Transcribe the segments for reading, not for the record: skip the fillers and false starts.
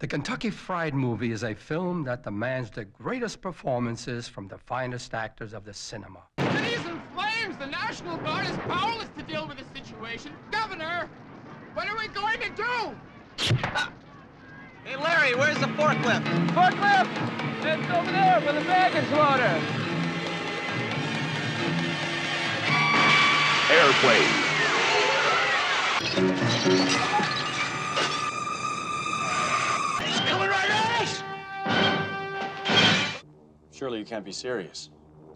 The Kentucky Fried Movie is a film that demands the greatest performances from the finest actors of the cinema. Cities in flames! The National Guard is powerless to deal with this situation. Governor, what are we going to do? Hey, Larry, where's the forklift? Forklift! It's over there with the baggage loader. Airplane. He's coming right at us! Surely you can't be serious.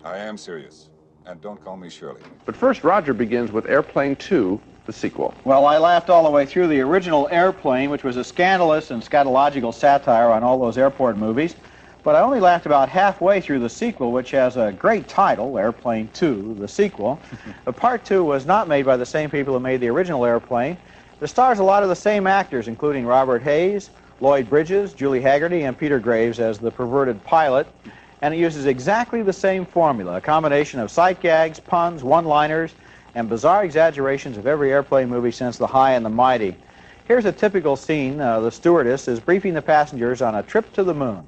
I am serious. And don't call me Shirley. But first, Roger begins with Airplane 2, the sequel. Well, I laughed all the way through the original Airplane, which was a scandalous and scatological satire on all those airport movies. But I only laughed about halfway through the sequel, which has a great title, Airplane 2, the sequel. But Part 2 was not made by the same people who made the original Airplane. It stars a lot of the same actors, including Robert Hayes, Lloyd Bridges, Julie Hagerty, and Peter Graves as the perverted pilot. And it uses exactly the same formula, a combination of sight gags, puns, one-liners, and bizarre exaggerations of every airplane movie since The High and the Mighty. Here's a typical scene. The stewardess is briefing the passengers on a trip to the moon.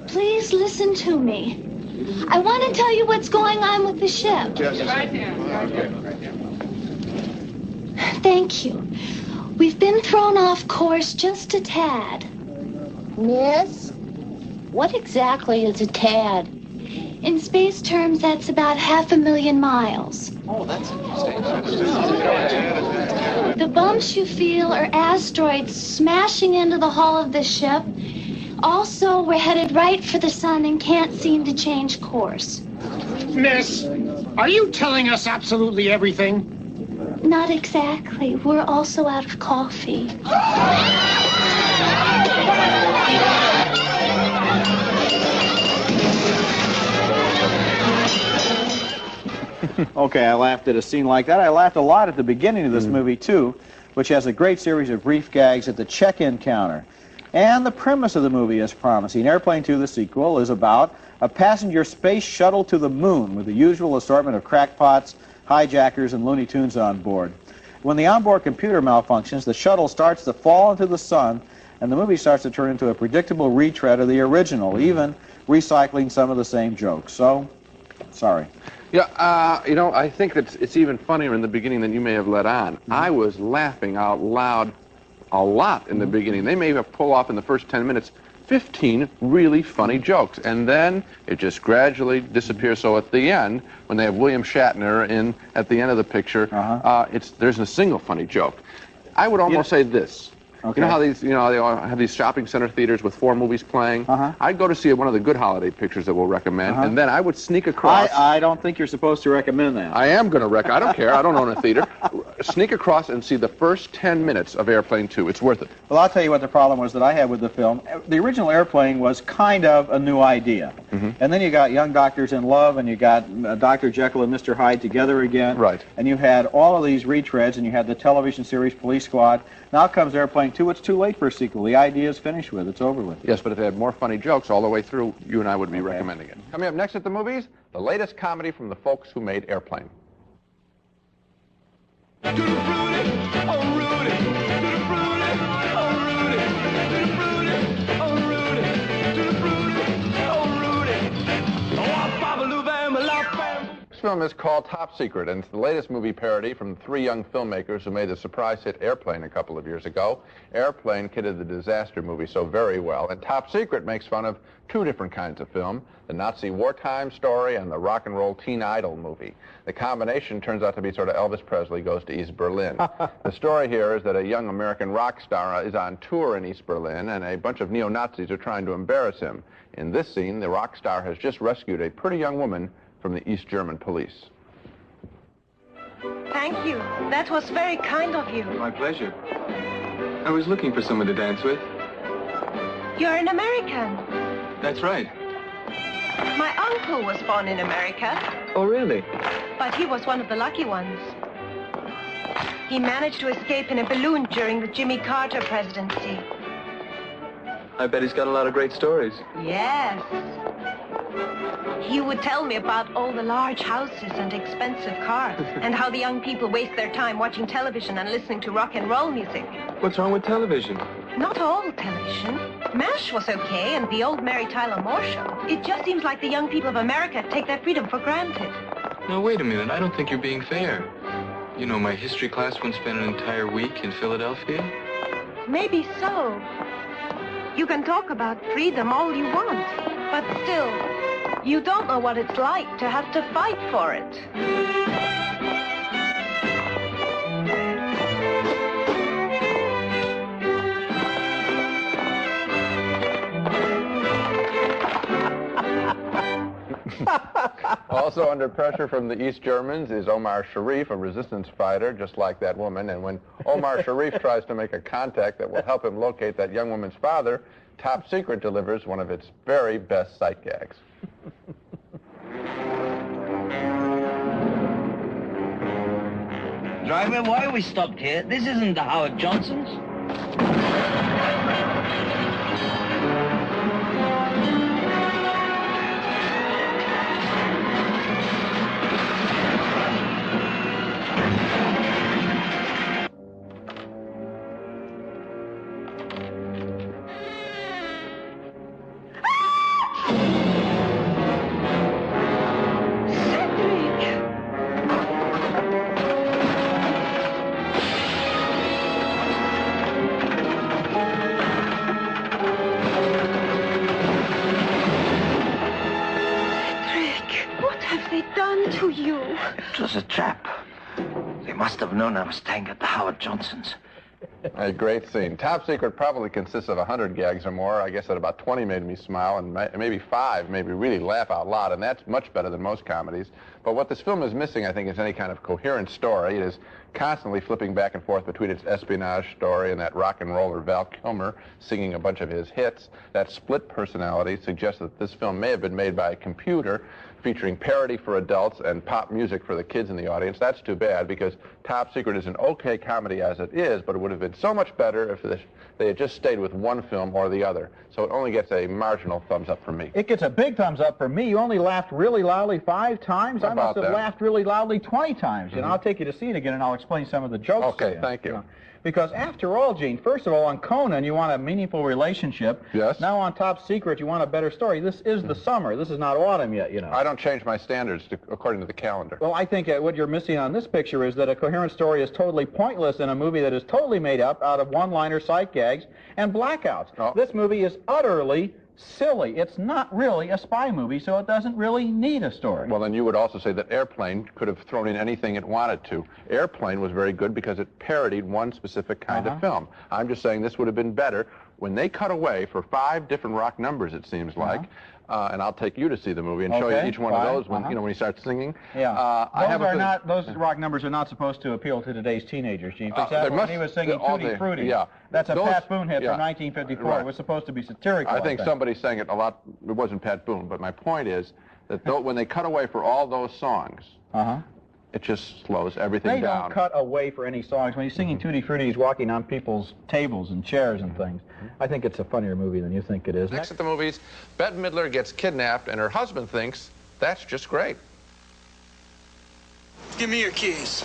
Please listen to me. I want to tell you what's going on with the ship. Right there. Thank you. We've been thrown off course just a tad. Miss? What exactly is a tad? In space terms, that's about 500,000 miles. Oh, that's interesting. The bumps you feel are asteroids smashing into the hull of the ship. Also, we're headed right for the sun and can't seem to change course. Miss, are you telling us absolutely everything? Not exactly. We're also out of coffee. Okay, I laughed at a scene like that. I laughed a lot at the beginning of this movie, too, which has a great series of brief gags at the check-in counter. And the premise of the movie is promising. Airplane 2, the sequel, is about a passenger space shuttle to the moon with the usual assortment of crackpots, hijackers, and Looney Tunes on board. When the onboard computer malfunctions, the shuttle starts to fall into the sun, and the movie starts to turn into a predictable retread of the original, even recycling some of the same jokes. So, sorry. Yeah, you know, I think that it's even funnier in the beginning than you may have let on. I was laughing out loud a lot in the beginning. They may have pulled off in the first 10 minutes 15 really funny jokes, and then it just gradually disappears. So at the end, when they have William Shatner in at the end of the picture, there's a single funny joke. I would almost say this. Okay. You know how they all have these shopping center theaters with 4 movies playing? I'd go to see one of the good holiday pictures that we'll recommend, and then I would sneak across. I don't think you're supposed to recommend that. I am going to recommend. I don't care. I don't own a theater. Sneak across and see the first 10 minutes of Airplane 2. It's worth it. Well, I'll tell you what the problem was that I had with the film. The original Airplane was kind of a new idea. And then you got Young Doctors in Love, and you got Dr. Jekyll and Mr. Hyde together again. Right. And you had all of these retreads, and you had the television series Police Squad. Now comes Airplane 2. It's too late for a sequel. The idea is finished with. It's over with. Yes, but if they had more funny jokes all the way through, you and I would be recommending it. Coming up next at the movies, the latest comedy from the folks who made Airplane. This film is called Top Secret, and it's the latest movie parody from the 3 young filmmakers who made the surprise hit Airplane a couple of years ago. Airplane kidded the disaster movie so very well, and Top Secret makes fun of 2 different kinds of film, the Nazi wartime story and the rock and roll teen idol movie. The combination turns out to be sort of Elvis Presley Goes to East Berlin. The story here is that a young American rock star is on tour in East Berlin, and a bunch of neo-Nazis are trying to embarrass him. In this scene, the rock star has just rescued a pretty young woman from the East German police. Thank you. That was very kind of you. My pleasure. I was looking for someone to dance with. You're an American. That's right. My uncle was born in America. Oh, really? But he was one of the lucky ones. He managed to escape in a balloon during the Jimmy Carter presidency. I bet he's got a lot of great stories. Yes. He would tell me about all the large houses and expensive cars, and how the young people waste their time watching television and listening to rock and roll music. What's wrong with television? Not all television. MASH was okay, and the old Mary Tyler Moore Show. It just seems like the young people of America take their freedom for granted. No, wait a minute. I don't think you're being fair. You know, my history class once spent an entire week in Philadelphia. Maybe so. You can talk about freedom all you want, but still, you don't know what it's like to have to fight for it. Also under pressure from the East Germans is Omar Sharif, a resistance fighter, just like that woman. And when Omar Sharif tries to make a contact that will help him locate that young woman's father, Top Secret delivers one of its very best sight gags. Driver, why are we stopped here? This isn't the Howard Johnson's. It was a trap. They must have known I was staying at the Howard Johnson's. A great scene. Top Secret probably consists of 100 gags or more. I guess that about 20 made me smile, and maybe 5 made me really laugh out loud, and that's much better than most comedies. But what this film is missing, I think, is any kind of coherent story. It is constantly flipping back and forth between its espionage story and that rock and roller Val Kilmer singing a bunch of his hits. That split personality suggests that this film may have been made by a computer, featuring parody for adults and pop music for the kids in the audience. That's too bad, because Top Secret is an okay comedy as it is, but it would have been so much better if they had just stayed with one film or the other. So it only gets a marginal thumbs up from me. It gets a big thumbs up from me. You only laughed really loudly 5 times. I must have laughed really loudly 20 times. You know, I'll take you to see it again, and I'll explain some of the jokes. Okay, thank you. Because after all, Gene, first of all, on Conan, you want a meaningful relationship. Yes. Now on Top Secret, you want a better story. This is the summer. This is not autumn yet, you know. I don't change my standards according to the calendar. Well, I think what you're missing on this picture is that a coherent story is totally pointless in a movie that is totally made up out of one-liner sight gags and blackouts. Oh. This movie is utterly silly. It's not really a spy movie, so it doesn't really need a story. Well, then you would also say that Airplane could have thrown in anything it wanted to. Airplane was very good because it parodied one specific kind of film. I'm just saying this would have been better when they cut away for 5 different rock numbers, it seems like. And I'll take you to see the movie and show you each one of those when, you know, when he starts singing. Yeah. Those rock numbers are not supposed to appeal to today's teenagers, Gene. For example, when he was singing Tutti Frutti, that's a Pat Boone hit from 1954. Right. It was supposed to be satirical. I think somebody sang it a lot. It wasn't Pat Boone, but my point is that when they cut away for all those songs, it just slows everything down. They don't cut away for any songs. When he's singing Tutti Frutti, he's walking on people's tables and chairs and things. I think it's a funnier movie than you think it is. Next at the movies, Bette Midler gets kidnapped, and her husband thinks that's just great. Give me your keys.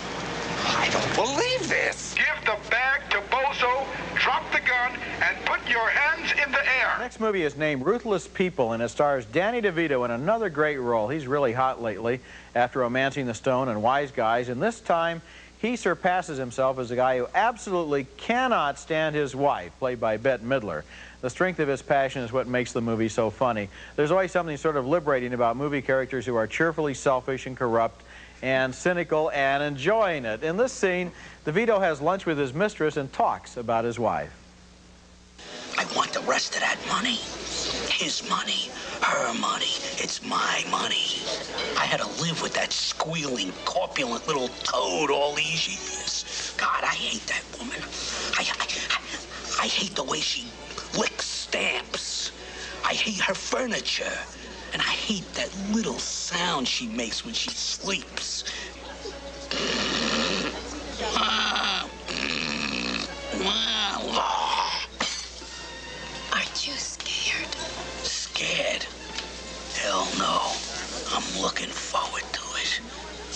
I don't believe this. Give the bag to Bozo, drop the gun, and put your hands in the air. The next movie is named Ruthless People, and it stars Danny DeVito in another great role. He's really hot lately after Romancing the Stone and Wise Guys, and this time he surpasses himself as a guy who absolutely cannot stand his wife, played by Bette Midler. The strength of his passion is what makes the movie so funny. There's always something sort of liberating about movie characters who are cheerfully selfish and corrupt and cynical and enjoying it. In this scene, DeVito has lunch with his mistress and talks about his wife. I want the rest of that money. His money, her money, it's my money. I had to live with that squealing, corpulent little toad all these years. God, I hate that woman. I hate the way she licks stamps. I hate her furniture. And I hate that little sound she makes when she sleeps. Aren't you scared? Scared? Hell no. I'm looking forward to it.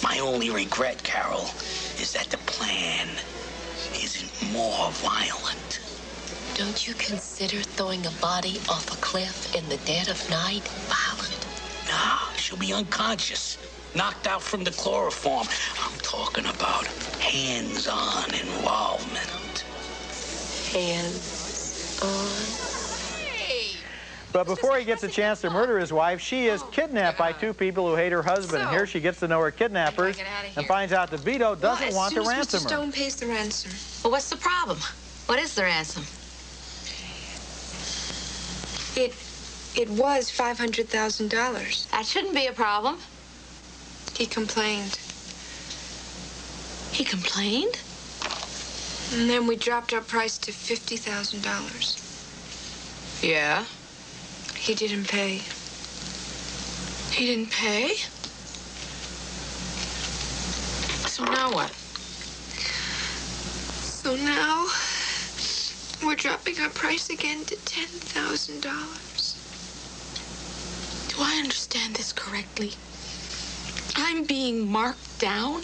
My only regret, Carol, is that the plan isn't more violent. Don't you consider throwing a body off a cliff in the dead of night violent? Nah, she'll be unconscious, knocked out from the chloroform. I'm talking about hands-on involvement. Hands-on? But before he gets a chance to murder his wife, she is kidnapped by two people who hate her husband. And here she gets to know her kidnappers and finds out that Vito doesn't want to ransom her. Mr. Stone pays the ransom. Well, what's the problem? What is the ransom? It was $500,000. That shouldn't be a problem. He complained. He complained? And then we dropped our price to $50,000. Yeah? He didn't pay. He didn't pay? So now what? So now we're dropping our price again to $10,000. Do I understand this correctly? I'm being marked down?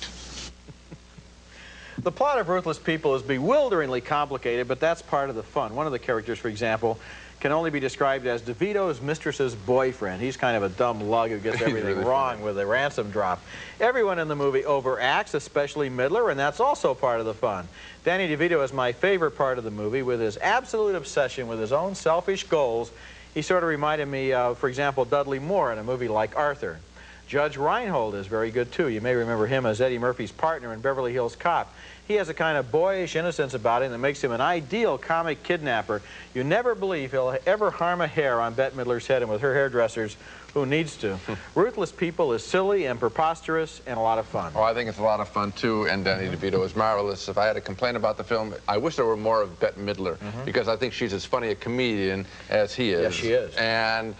The plot of Ruthless People is bewilderingly complicated, but that's part of the fun. One of the characters, for example, can only be described as DeVito's mistress's boyfriend. He's kind of a dumb lug who gets everything really wrong with the ransom drop. Everyone in the movie overacts, especially Midler, and that's also part of the fun. Danny DeVito is my favorite part of the movie. With his absolute obsession with his own selfish goals, he sort of reminded me of, for example, Dudley Moore in a movie like Arthur. Judge Reinhold is very good, too. You may remember him as Eddie Murphy's partner in Beverly Hills Cop. He has a kind of boyish innocence about him that makes him an ideal comic kidnapper. You never believe he'll ever harm a hair on Bette Midler's head, and with her hairdressers, who needs to? Ruthless People is silly and preposterous and a lot of fun. Oh, I think it's a lot of fun, too, and Danny DeVito is marvelous. If I had to complain about the film, I wish there were more of Bette Midler, because I think she's as funny a comedian as he is. Yes, she is. And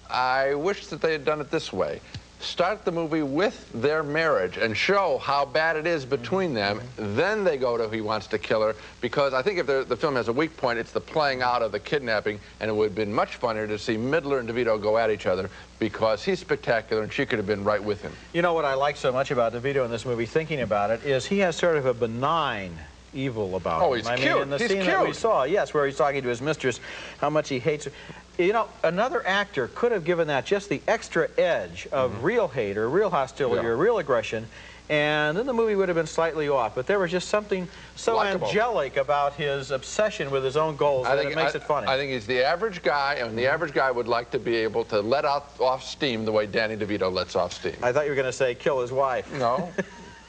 I wish that they had done it this way. Start the movie with their marriage and show how bad it is between them. Then they go to He Wants to Kill Her, because I think if the film has a weak point, it's the playing out of the kidnapping, and it would have been much funnier to see Midler and DeVito go at each other, because he's spectacular and she could have been right with him. You know what I like so much about DeVito in this movie, thinking about it, is he has sort of a benign evil about him. Oh, he's cute. I mean, in the scene that we saw, yes, where he's talking to his mistress, how much he hates her. You know, another actor could have given that just the extra edge of real hate or real hostility or real aggression, and then the movie would have been slightly off. But there was just something so angelic about his obsession with his own goals that it makes it funny. I think he's the average guy, and the average guy would like to be able to let off steam the way Danny DeVito lets off steam. I thought you were going to say kill his wife. No.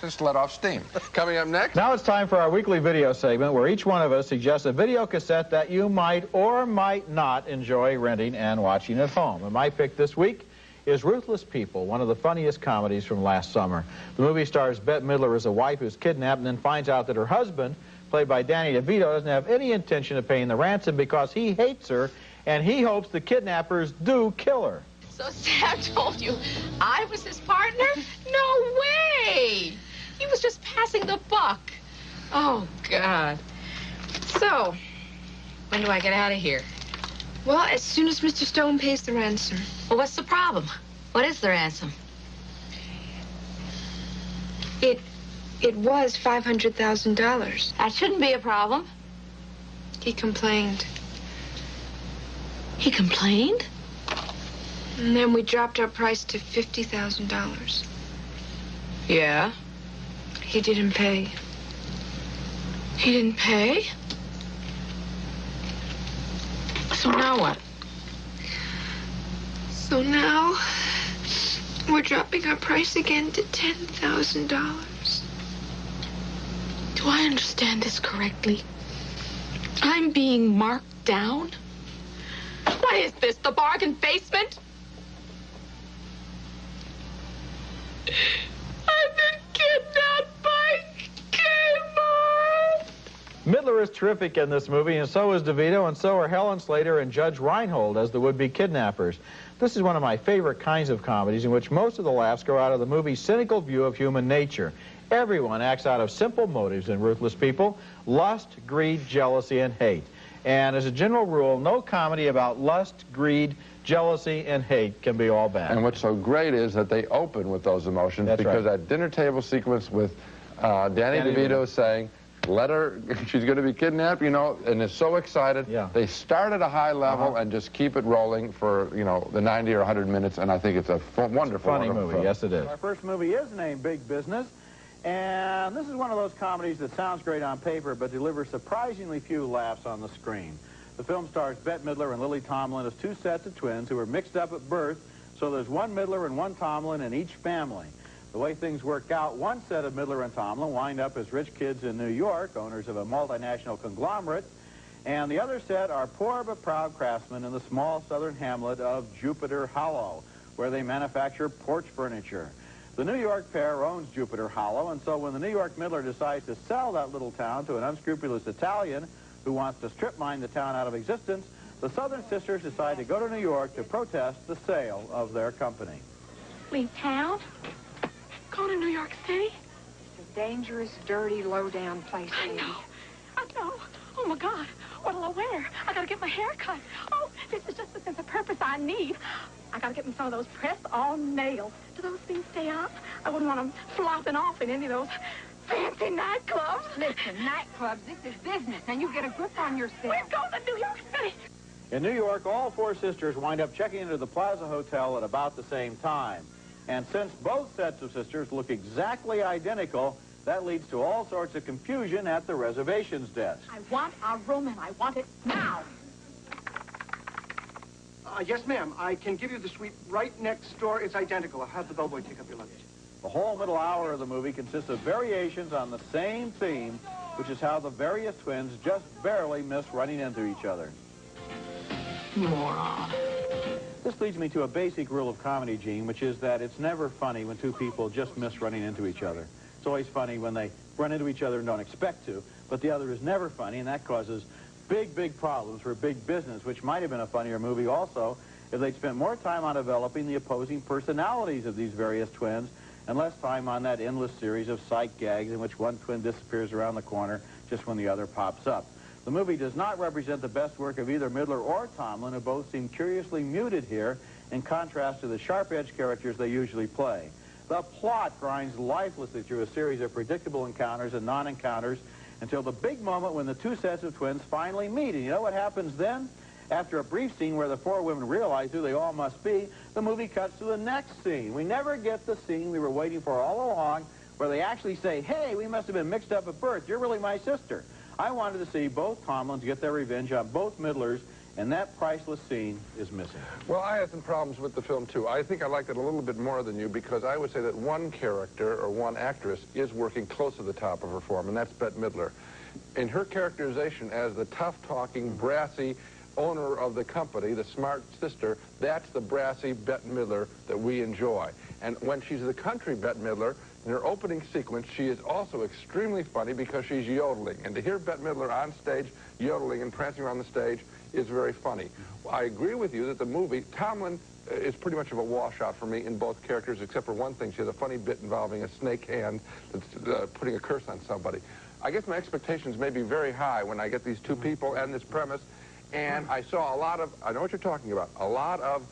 Just let off steam. Coming up next. Now it's time for our weekly video segment where each one of us suggests a video cassette that you might or might not enjoy renting and watching at home. And my pick this week is Ruthless People, one of the funniest comedies from last summer. The movie stars Bette Midler as a wife who's kidnapped and then finds out that her husband, played by Danny DeVito, doesn't have any intention of paying the ransom because he hates her and he hopes the kidnappers do kill her. So Sam told you I was his partner? No way! He was just passing the buck. Oh, God. So, when do I get out of here? Well, as soon as Mr. Stone pays the ransom. Well, what's the problem? What is the ransom? It was $500,000. That shouldn't be a problem. He complained. He complained? And then we dropped our price to $50,000. Yeah? He didn't pay. He didn't pay? So now what? So now we're dropping our price again to $10,000. Do I understand this correctly? I'm being marked down? What is this, the bargain basement? I've been kidnapped by Kmart. Midler is terrific in this movie, and so is DeVito, and so are Helen Slater and Judge Reinhold as the would-be kidnappers. This is one of my favorite kinds of comedies in which most of the laughs grow out of the movie's cynical view of human nature. Everyone acts out of simple motives in Ruthless People: lust, greed, jealousy, and hate. And as a general rule, no comedy about lust, greed, jealousy, and hate can be all bad. And what's so great is that they open with those emotions, because that dinner table sequence with Danny DeVito saying, let her, she's going to be kidnapped, you know, and is so excited. Yeah. They start at a high level and just keep it rolling for, you know, the 90 or 100 minutes, and I think it's a wonderful, funny movie. film. Yes, it is. Our first movie is named Big Business, and this is one of those comedies that sounds great on paper, but delivers surprisingly few laughs on the screen. The film stars Bette Midler and Lily Tomlin as two sets of twins who were mixed up at birth, so there's one Midler and one Tomlin in each family. The way things work out, one set of Midler and Tomlin wind up as rich kids in New York, owners of a multinational conglomerate, and the other set are poor but proud craftsmen in the small southern hamlet of Jupiter Hollow, where they manufacture porch furniture. The New York pair owns Jupiter Hollow, and so when the New York Midler decides to sell that little town to an unscrupulous Italian who wants to strip mine the town out of existence, the Southern sisters decide to go to New York to protest the sale of their company. Leave town? Go to New York City? It's a dangerous, dirty, low-down place. I know. Oh, my God. What'll I wear? I gotta get my hair cut. Oh, this is just the sense of purpose I need. I gotta get me some of those press-on nails. Do those things stay up? I wouldn't want them flopping off in any of those fancy nightclubs. Listen, nightclubs, this is business, and you get a grip on yourself. We're going to New York City. In New York, all four sisters wind up checking into the Plaza Hotel at about the same time. And since both sets of sisters look exactly identical, that leads to all sorts of confusion at the reservations desk. I want a room, and I want it now. Yes, ma'am. I can give you the suite right next door. It's identical. I'll have the bellboy take up your luggage. The whole middle hour of the movie consists of variations on the same theme, which is how the various twins just barely miss running into each other. Moron. This leads me to a basic rule of comedy, Gene, which is that it's never funny when two people just miss running into each other. It's always funny when they run into each other and don't expect to, but the other is never funny, and that causes big, big problems for big business, which might have been a funnier movie also if they'd spent more time on developing the opposing personalities of these various twins and less time on that endless series of sight gags in which one twin disappears around the corner just when the other pops up. The movie does not represent the best work of either Midler or Tomlin, who both seem curiously muted here in contrast to the sharp-edged characters they usually play. The plot grinds lifelessly through a series of predictable encounters and non-encounters until the big moment when the two sets of twins finally meet. And you know what happens then? After a brief scene where the four women realize who they all must be, the movie cuts to the next scene. We never get the scene we were waiting for all along, where they actually say, hey, we must have been mixed up at birth. You're really my sister. I wanted to see both Tomlins get their revenge on both Midlers, and that priceless scene is missing. Well, I had some problems with the film, too. I think I liked it a little bit more than you because I would say that one character or one actress is working close to the top of her form, and that's Bette Midler. In her characterization as the tough-talking, brassy owner of the company, the smart sister, that's the brassy Bette Midler that we enjoy. And when she's the country Bette Midler, in her opening sequence, she is also extremely funny because she's yodeling. And to hear Bette Midler on stage yodeling and prancing around the stage is very funny. I agree with you that the movie, Tomlin is pretty much of a washout for me in both characters, except for one thing. She has a funny bit involving a snake hand that's putting a curse on somebody. I guess my expectations may be very high when I get these two people and this premise, and I saw a lot of, I know what you're talking about, a lot of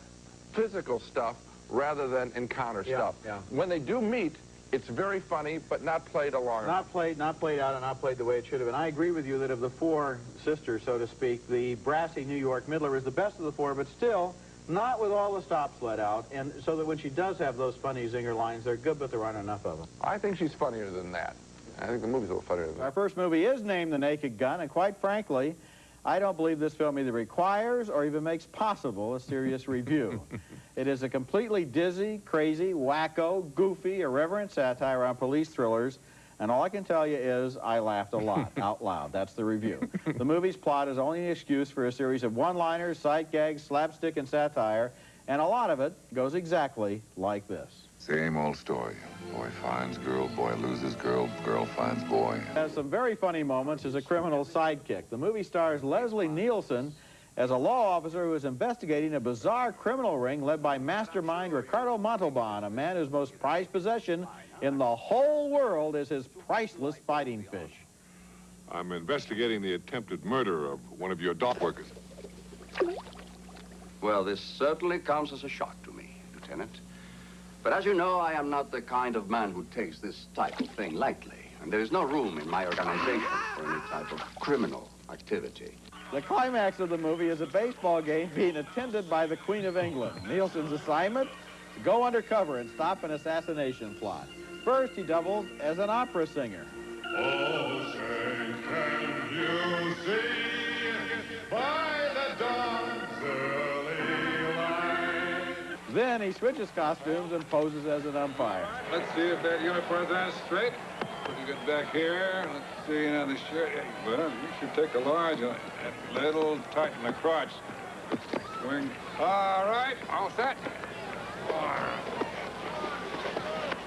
physical stuff rather than encounter stuff. Yeah. When they do meet, it's very funny, but not played along. Not played out and not played the way it should have been. I agree with you that of the four sisters, so to speak, the brassy New York Midler is the best of the four, but still not with all the stops let out, and so that when she does have those funny zinger lines, they're good, but there aren't enough of them. I think she's funnier than that. I think the movie's a little funnier than that. Our first movie is named The Naked Gun, and quite frankly, I don't believe this film either requires or even makes possible a serious review. It is a completely dizzy, crazy, wacko, goofy, irreverent satire on police thrillers, and all I can tell you is I laughed a lot, out loud. That's the review. The movie's plot is only an excuse for a series of one-liners, sight gags, slapstick, and satire, and a lot of it goes exactly like this. Same old story. Boy finds girl, boy loses girl, girl finds boy. Has some very funny moments as a criminal sidekick. The movie stars Leslie Nielsen as a law officer who is investigating a bizarre criminal ring led by mastermind Ricardo Montalban, a man whose most prized possession in the whole world is his priceless fighting fish. I'm investigating the attempted murder of one of your dock workers. Well, this certainly comes as a shock to me, Lieutenant. But as you know, I am not the kind of man who takes this type of thing lightly. And there is no room in my organization for any type of criminal activity. The climax of the movie is a baseball game being attended by the Queen of England. Nielsen's assignment? To go undercover and stop an assassination plot. First, he doubled as an opera singer. Ocean, can you see by the dawn's early light? Then he switches costumes and poses as an umpire. Let's see if that uniform's on straight. Putting it back here. Let's see, now the shirt. Well, you should take a large one. A little tight in the crotch. Swing. All right, all set.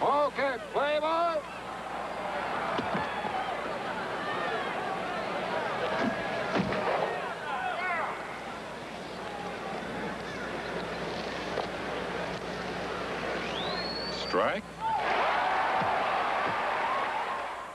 Okay, play ball. Strike.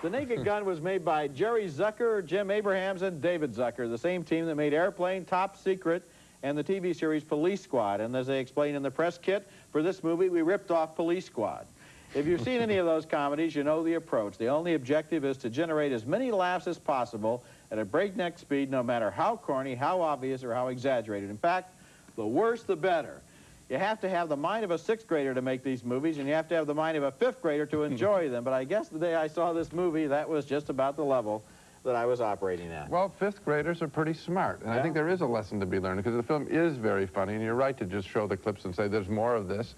The Naked Gun was made by Jerry Zucker, Jim Abrahams, and David Zucker, the same team that made Airplane, Top Secret, and the TV series Police Squad. And as they explain in the press kit for this movie, we ripped off Police Squad. If you've seen any of those comedies, you know the approach. The only objective is to generate as many laughs as possible at a breakneck speed, no matter how corny, how obvious, or how exaggerated. In fact, the worse, the better. You have to have the mind of a sixth grader to make these movies, and you have to have the mind of a fifth grader to enjoy them. But I guess the day I saw this movie, that was just about the level that I was operating at. Well, fifth graders are pretty smart, and I think there is a lesson to be learned, because the film is very funny, and you're right to just show the clips and say there's more of this.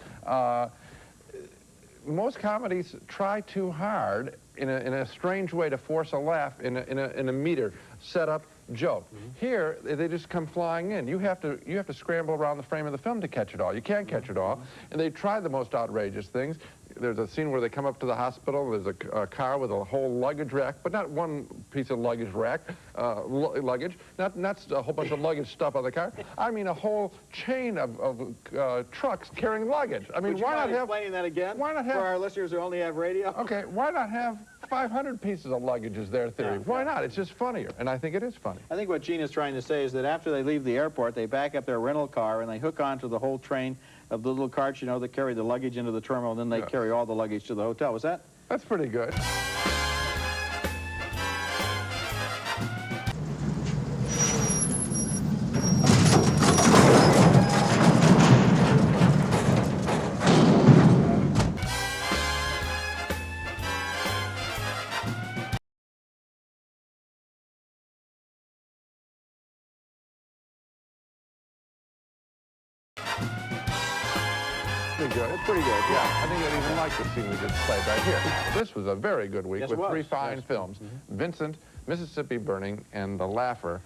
Most comedies try too hard in a strange way to force a laugh in a meter set-up joke. Here, they just come flying in. You have to scramble around the frame of the film to catch it all. You can't catch it all, and they try the most outrageous things. There's a scene where they come up to the hospital. There's a car with a whole luggage rack, but not one piece of luggage rack, luggage, not a whole bunch of luggage stuff on the car. I mean a whole chain of trucks carrying luggage. I mean, why not have... explaining that again? Why not have... For our listeners who only have radio? Okay, why not have 500 pieces of luggage is their theory? Why not? It's just funnier, and I think it is funny. I think what Gene is trying to say is that after they leave the airport, they back up their rental car and they hook onto the whole train of the little carts, you know, that carry the luggage into the terminal, and then they carry all the luggage to the hotel. Was that? That's pretty good. Good. It's pretty good, yeah. I think I even like the scene we just played right here. This was a very good week with three fine films. Vincent, Mississippi Burning, and The Laugher,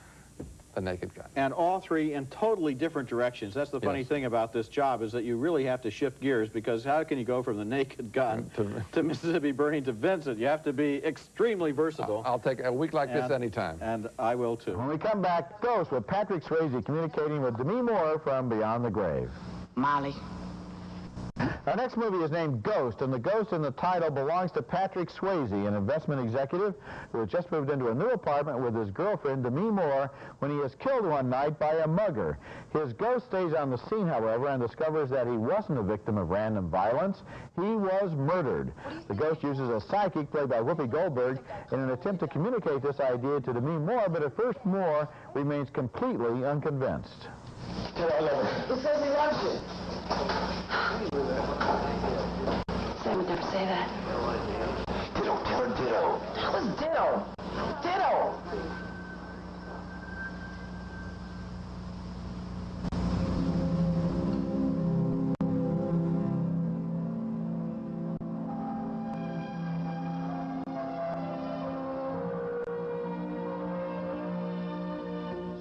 The Naked Gun. And all three in totally different directions. That's the funny thing about this job, is that you really have to shift gears, because how can you go from The Naked Gun to Mississippi Burning to Vincent? You have to be extremely versatile. I'll take a week like this anytime. And I will too. When we come back, Ghost with Patrick Swayze communicating with Demi Moore from Beyond the Grave. Molly. Our next movie is named Ghost, and the ghost in the title belongs to Patrick Swayze, an investment executive who has just moved into a new apartment with his girlfriend, Demi Moore, when he is killed one night by a mugger. His ghost stays on the scene, however, and discovers that he wasn't a victim of random violence. He was murdered. The ghost uses a psychic, played by Whoopi Goldberg, in an attempt to communicate this idea to Demi Moore, but at first Moore remains completely unconvinced. It says he loves you. Sam would never say that. Ditto, tell her ditto. That was ditto. Ditto.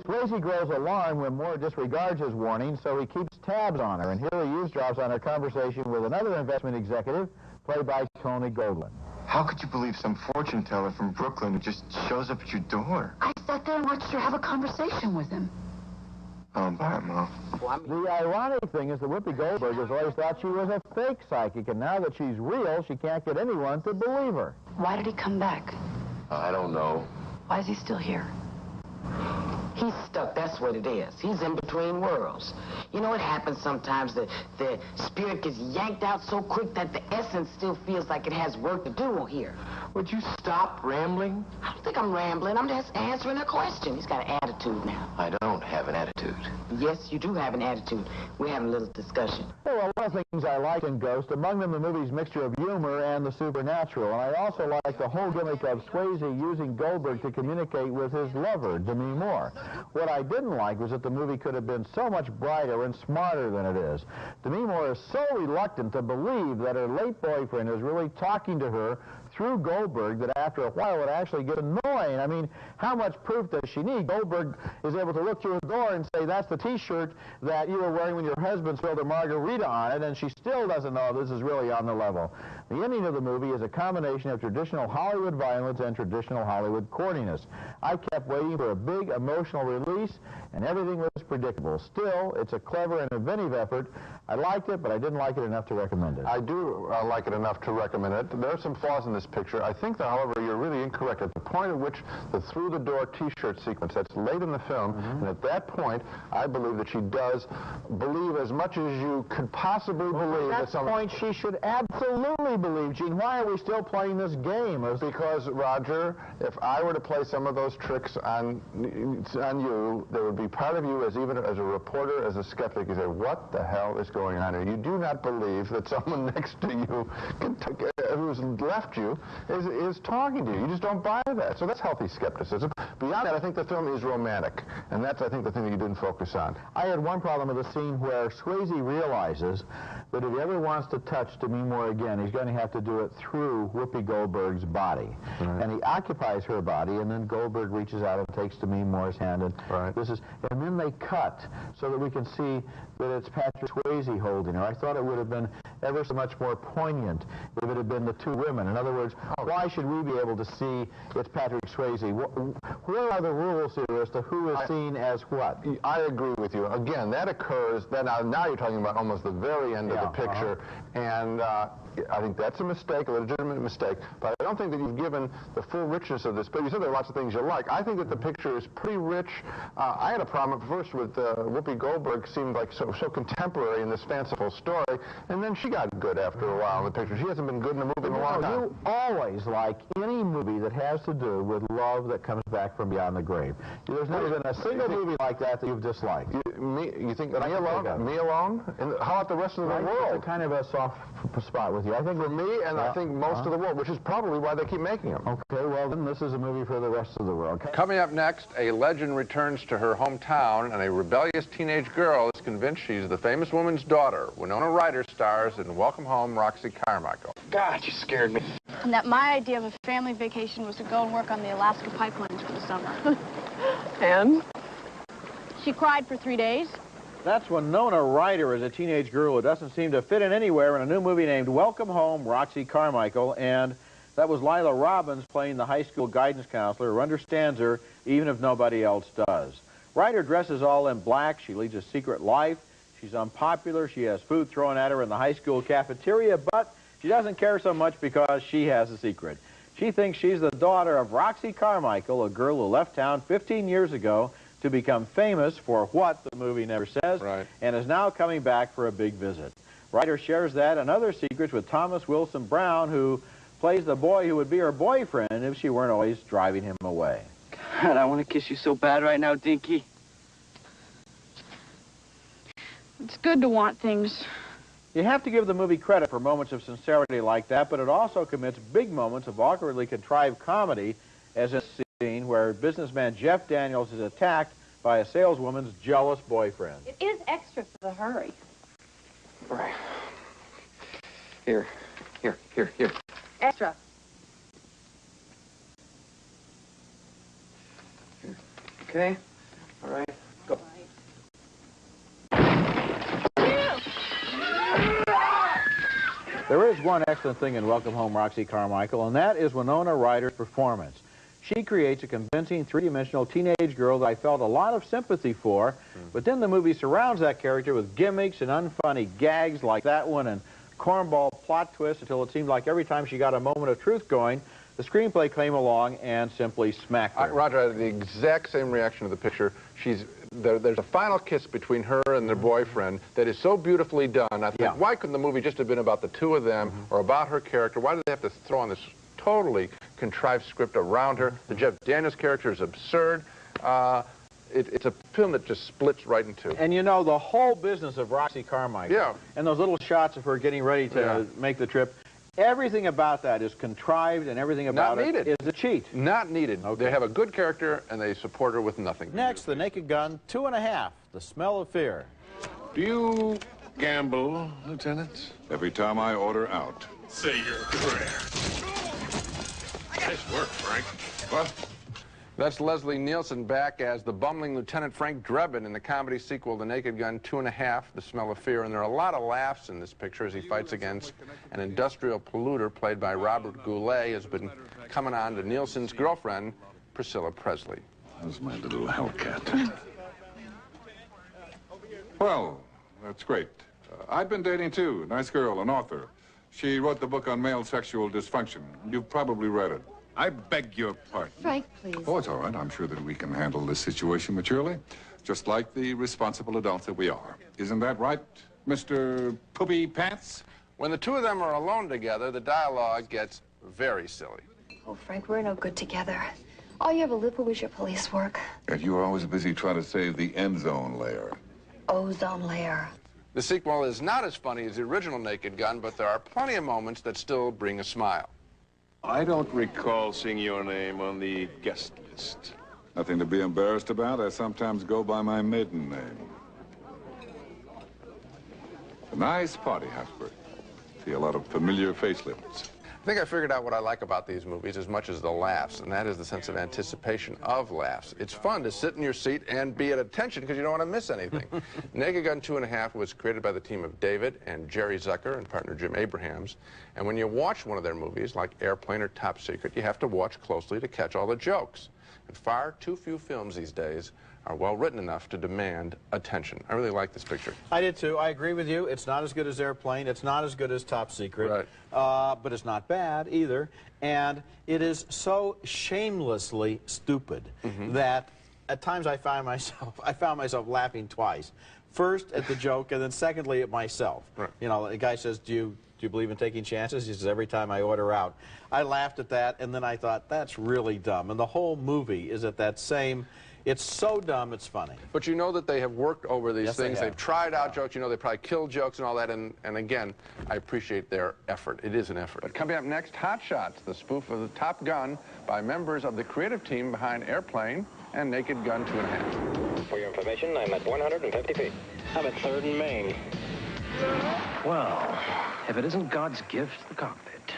Swayze grows alarmed when Moore disregards his warning, so he keeps tabs on her, and here he eavesdrops on her conversation with another investment executive, played by Tony Goldwyn. How could you believe some fortune teller from Brooklyn who just shows up at your door? I sat there and watched her have a conversation with him. Oh, bye, Mom. The ironic thing is that Whoopi Goldberg has always thought she was a fake psychic, and now that she's real, she can't get anyone to believe her. Why did he come back? I don't know. Why is he still here? He's stuck, that's what it is. He's in between worlds. You know, it happens sometimes that the spirit gets yanked out so quick that the essence still feels like it has work to do here. Would you stop rambling? I don't think I'm rambling. I'm just answering a question. He's got an attitude now. I don't have an attitude. Yes, you do have an attitude. We're having a little discussion. Well, a lot of things I like in Ghost, among them the movie's mixture of humor and the supernatural. And I also like the whole gimmick of Swayze using Goldberg to communicate with his lover, Demi Moore. What I didn't like was that the movie could have been so much brighter and smarter than it is. Demi Moore is so reluctant to believe that her late boyfriend is really talking to her through Goldberg that after a while it actually gets annoying. I mean, how much proof does she need? Goldberg is able to look through a door and say, that's the T-shirt that you were wearing when your husband spilled a margarita on it, and she still doesn't know this is really on the level. The ending of the movie is a combination of traditional Hollywood violence and traditional Hollywood corniness. I kept waiting for a big emotional release, and everything was predictable. Still, it's a clever and inventive effort. I liked it, but I didn't like it enough to recommend it. I do like it enough to recommend it. There are some flaws in this picture. I think that, however, you're really incorrect. At the point at which the through-the-door T-shirt sequence, that's late in the film, and at that point, I believe that she does believe as much as you could possibly believe. At that point, she should absolutely believe. Gene, why are we still playing this game? Because, Roger, if I were to play some of those tricks on you, there would be part of you, even as a reporter, as a skeptic, you say, what the hell is going on here? You do not believe that someone next to you who's left you is talking to you. You just don't buy that. So that's healthy skepticism. Beyond that, I think the film is romantic, and that's, I think, the thing that you didn't focus on. I had one problem with the scene where Swayze realizes that if he ever wants to touch Demi Moore again, he's going to have to do it through Whoopi Goldberg's body. Right. And he occupies her body, and then Goldberg reaches out and takes Demi Moore's hand, and and then they cut so that we can see that it's Patrick Swayze holding her. I thought it would have been ever so much more poignant if it had been the two women. In other words, why should we be able to see it's Patrick Swayze? Where are the rules here as to who is seen as what? I agree with you. Again, that occurs, now you're talking about almost the very end of the picture, and I think that's a mistake, a legitimate mistake, but I don't think that you've given the full richness of this. But you said there are lots of things you like. I think that the picture is pretty rich. I had a problem at first with Whoopi Goldberg seemed like so contemporary in this fanciful story, and then she got good after a while in the picture. She hasn't been good in a movie in a long time. You always like any movie that has to do with love that comes back from beyond the grave. There's never been a single movie like that you've disliked. You think that Me Alone? Me Alone? And how about the rest of the world? It's a kind of a soft spot with you. I think for me, and I think most of the world, which is probably why they keep making them. Okay, well then this is a movie for the rest of the world. Coming up next, a legend returns to her hometown, and a rebellious teenage girl is convinced she's the famous woman's daughter. Winona Ryder stars in Welcome Home, Roxy Carmichael. God, you scared me. And that my idea of a family vacation was to go and work on the Alaska pipelines for the summer. And? She cried for 3 days. That's Winona Ryder as a teenage girl who doesn't seem to fit in anywhere in a new movie named Welcome Home, Roxy Carmichael, and that was Lila Robbins playing the high school guidance counselor who understands her even if nobody else does. Ryder dresses all in black. She leads a secret life. She's unpopular. She has food thrown at her in the high school cafeteria, but she doesn't care so much because she has a secret. She thinks she's the daughter of Roxy Carmichael, a girl who left town 15 years ago to become famous for what the movie never says, and is now coming back for a big visit. Ryder shares that and other secrets with Thomas Wilson Brown, who plays the boy who would be her boyfriend if she weren't always driving him away. God, I want to kiss you so bad right now, Dinky. It's good to want things. You have to give the movie credit for moments of sincerity like that, but it also commits big moments of awkwardly contrived comedy, as in a scene where businessman Jeff Daniels is attacked by a saleswoman's jealous boyfriend. It is extra for the hurry. Right. Here. Extra. Here. Okay. All right. Go. There is one excellent thing in Welcome Home, Roxy Carmichael, and that is Winona Ryder's performance. She creates a convincing three-dimensional teenage girl that I felt a lot of sympathy for, but then the movie surrounds that character with gimmicks and unfunny gags like that one and cornball plot twists until it seemed like every time she got a moment of truth going, the screenplay came along and simply smacked her. Roger, I had the exact same reaction to the picture. There's a final kiss between her and their boyfriend that is so beautifully done. I think, why couldn't the movie just have been about the two of them or about her character? Why did they have to throw on this totally contrived script around her. The Jeff Daniels character is absurd. It's a film that just splits right in two. And you know, the whole business of Roxy Carmichael, yeah, and those little shots of her getting ready to make the trip, everything about that is contrived, and everything about it is a cheat. Not needed. Okay. They have a good character, and they support her with nothing. Next, The Naked Gun 2.5, The Smell of Fear. Do you gamble, Lieutenant? Every time I order out. Say your prayer. Nice work, Frank. What? That's Leslie Nielsen back as the bumbling Lieutenant Frank Drebin in the comedy sequel, The Naked Gun 2.5, The Smell of Fear. And there are a lot of laughs in this picture as he fights against an industrial polluter played by Robert Goulet, has been coming on to Nielsen's girlfriend, Priscilla Presley. That's my little hellcat. Well, that's great. I've been dating, too. Nice girl, an author. She wrote the book on male sexual dysfunction. You've probably read it. I beg your pardon. Frank, please. Oh, it's all right. I'm sure that we can handle this situation maturely, just like the responsible adults that we are. Isn't that right, Mr. Poopy Pants? When the two of them are alone together, the dialogue gets very silly. Oh, Frank, we're no good together. All you ever live for was your police work. And you are always busy trying to save the end zone layer. Ozone layer. The sequel is not as funny as the original Naked Gun, but there are plenty of moments that still bring a smile. I don't recall seeing your name on the guest list. Nothing to be embarrassed about. I sometimes go by my maiden name. A nice party, Hasbro. See a lot of familiar facelifts. I think I figured out what I like about these movies as much as the laughs, and that is the sense of anticipation of laughs. It's fun to sit in your seat and be at attention because you don't want to miss anything. Naked Gun 2.5 was created by the team of David and Jerry Zucker and partner Jim Abrahams. And when you watch one of their movies, like Airplane or Top Secret, you have to watch closely to catch all the jokes. And far too few films these days are well written enough to demand attention. I really like this picture. I did too. I agree with you. It's not as good as Airplane. It's not as good as Top Secret. Right. But it's not bad either. And it is so shamelessly stupid that at times I found myself laughing twice. First at the joke, and then secondly at myself. Right. You know, the guy says, do you believe in taking chances? He says, every time I order out. I laughed at that, and then I thought, that's really dumb. And the whole movie is at that same... It's so dumb, it's funny. But you know that they have worked over these things. They've tried out jokes. You know, they probably killed jokes and all that. And again, I appreciate their effort. It is an effort. But coming up next, Hot Shots, the spoof of the Top Gun by members of the creative team behind Airplane and Naked Gun 2.5. For your information, I'm at 150 feet. I'm at 3rd and Main. Well, if it isn't God's gift to the cockpit.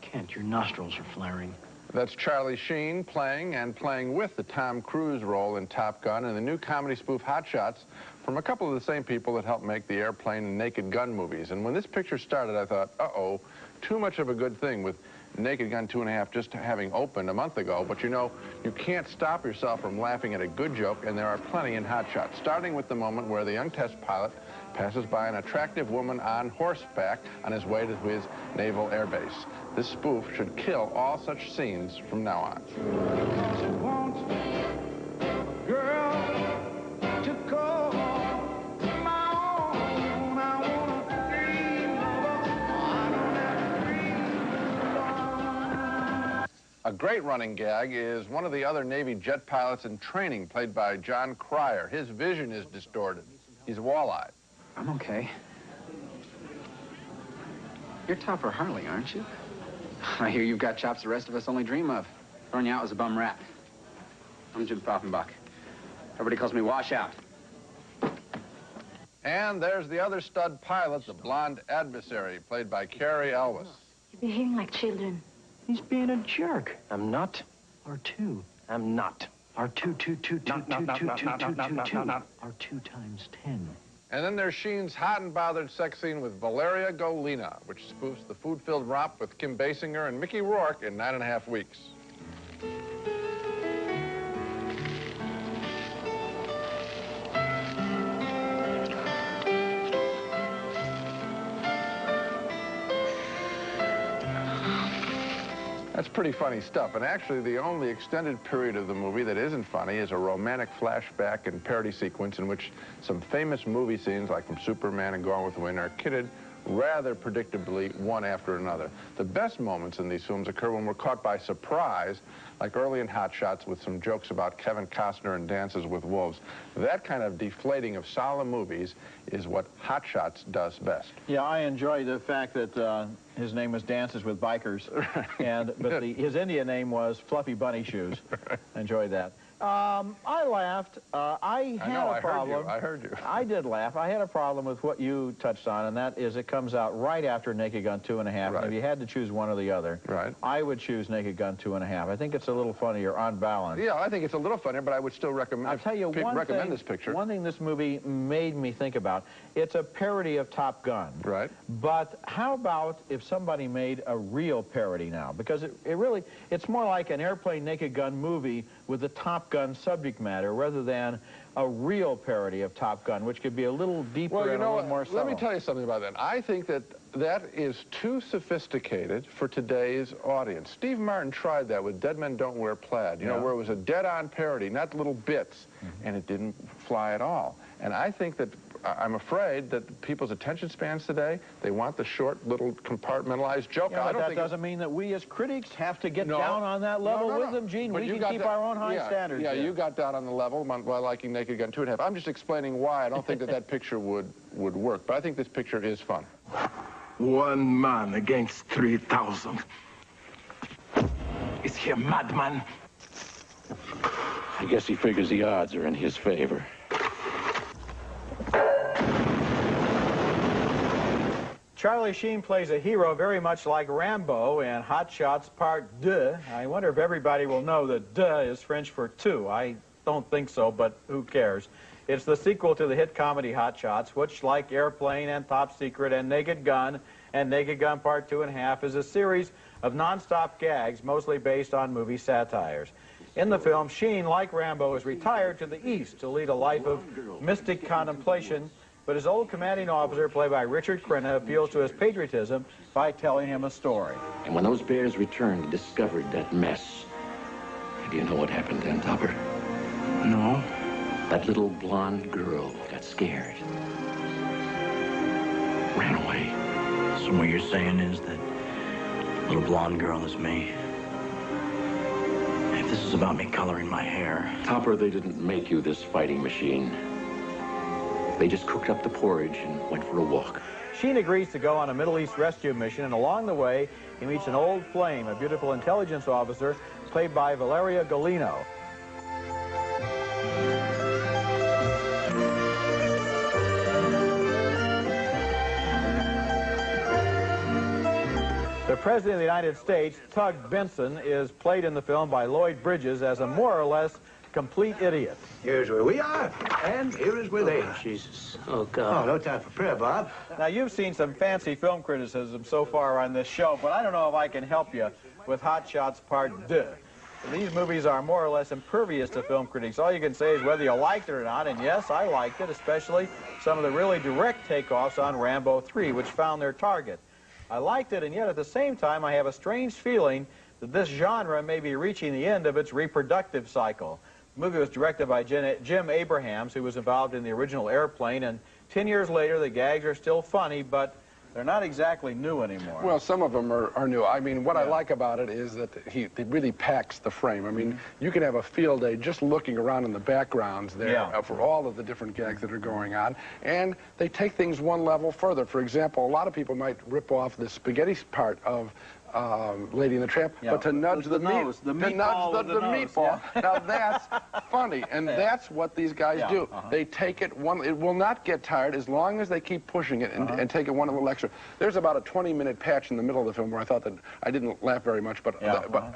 Kent, your nostrils are flaring. That's Charlie Sheen playing with the Tom Cruise role in Top Gun and the new comedy spoof Hot Shots from a couple of the same people that helped make the Airplane and Naked Gun movies. And when this picture started, I thought, uh-oh, too much of a good thing with Naked Gun 2.5 just having opened a month ago. But you know, you can't stop yourself from laughing at a good joke, and there are plenty in Hot Shots, starting with the moment where the young test pilot passes by an attractive woman on horseback on his way to his naval air base. This spoof should kill all such scenes from now on. A great running gag is one of the other Navy jet pilots in training, played by John Cryer. His vision is distorted. He's wall-eyed. I'm okay. You're Topper Harley, aren't you? I hear you've got chops the rest of us only dream of. Throwing you out was a bum rap. I'm Jim Poffenbach. Everybody calls me Washout. And there's the other stud pilot, the blonde adversary, played by Cary Elwes. You're behaving like children. He's being a jerk. I'm not. R2. I'm not. R2, 2, 2, 2, 2, 2, 2, 2, 2, 2, 2. R2 times 10. And then there's Sheen's hot and bothered sex scene with Valeria Golina, which spoofs the food-filled romp with Kim Basinger and Mickey Rourke in 9.5 weeks. That's pretty funny stuff, and actually the only extended period of the movie that isn't funny is a romantic flashback and parody sequence in which some famous movie scenes, like from Superman and Gone with the Wind, are kidded rather predictably one after another. The best moments in these films occur when we're caught by surprise, like early in Hot Shots with some jokes about Kevin Costner and Dances with Wolves. That kind of deflating of solemn movies is what Hot Shots does best. Yeah, I enjoy the fact that his name was Dances with Bikers, but his Indian name was Fluffy Bunny Shoes. I enjoyed that. I laughed. I had a problem. I heard you. I did laugh. I had a problem with what you touched on, and that is it comes out right after Naked Gun 2.5. Right. If you had to choose one or the other, right, I would choose Naked Gun 2.5. I think it's a little funnier on balance. Yeah, I think it's a little funnier, but I would still recommend. I'll tell you this picture. One thing this movie made me think about. It's a parody of Top Gun. Right. But how about if somebody made a real parody now? Because it's more like an airplane Naked Gun movie with the Top Gun subject matter rather than a real parody of Top Gun, which could be a little deeper and a little more subtle. Let me tell you something about that. I think that is too sophisticated for today's audience. Steve Martin tried that with Dead Men Don't Wear Plaid, you know, where it was a dead-on parody, not little bits, and it didn't fly at all. And I think that I'm afraid that people's attention spans today, they want the short, little, compartmentalized joke. Yeah, but that doesn't mean that we as critics have to get down on that level with them, Gene. But we can keep our own high standards. Yeah, you got down on the level by liking Naked Gun 2.5. I'm just explaining why I don't think that picture would work. But I think this picture is fun. One man against 3,000. Is he a madman? I guess he figures the odds are in his favor. Charlie Sheen plays a hero very much like Rambo in Hot Shots Part Deux. I wonder if everybody will know that Deux is French for two. I don't think so, but who cares? It's the sequel to the hit comedy Hot Shots, which, like Airplane and Top Secret and Naked Gun Part 2.5, is a series of non-stop gags, mostly based on movie satires. In the film, Sheen, like Rambo, is retired to the East to lead a life of mystic contemplation, but his old commanding officer, played by Richard Crenna, appeals to his patriotism by telling him a story. And when those bears returned and discovered that mess, do you know what happened then, Topper? No. That little blonde girl got scared. Ran away. So what you're saying is that little blonde girl is me? If this is about me coloring my hair... Topper, they didn't make you this fighting machine. They just cooked up the porridge and went for a walk. Sheen agrees to go on a Middle East rescue mission, and along the way, he meets an old flame, a beautiful intelligence officer, played by Valeria Golino. The President of the United States, Tug Benson, is played in the film by Lloyd Bridges as a more or less complete idiot. Here's where we are, and here is where they are. Jesus. Oh, God. Oh, no time for prayer, Bob. Now, you've seen some fancy film criticism so far on this show, but I don't know if I can help you with Hot Shots Part Deux. These movies are more or less impervious to film critics. All you can say is whether you liked it or not, and yes, I liked it, especially some of the really direct takeoffs on Rambo 3, which found their target. I liked it, and yet at the same time, I have a strange feeling that this genre may be reaching the end of its reproductive cycle. The movie was directed by Jim Abrahams, who was involved in the original Airplane, and 10 years later, the gags are still funny, but they're not exactly new anymore. Well, some of them are new. I mean, what I like about it is that it really packs the frame. I mean, you can have a field day just looking around in the backgrounds there for all of the different gags that are going on, and they take things one level further. For example, a lot of people might rip off the spaghetti part of Lady and the Tramp, but to nudge the meatball. Now that's funny, and that's what these guys do. They take it one. It will not get tired as long as they keep pushing it and take it one little extra. There's about a 20-minute patch in the middle of the film where I thought that I didn't laugh very much, but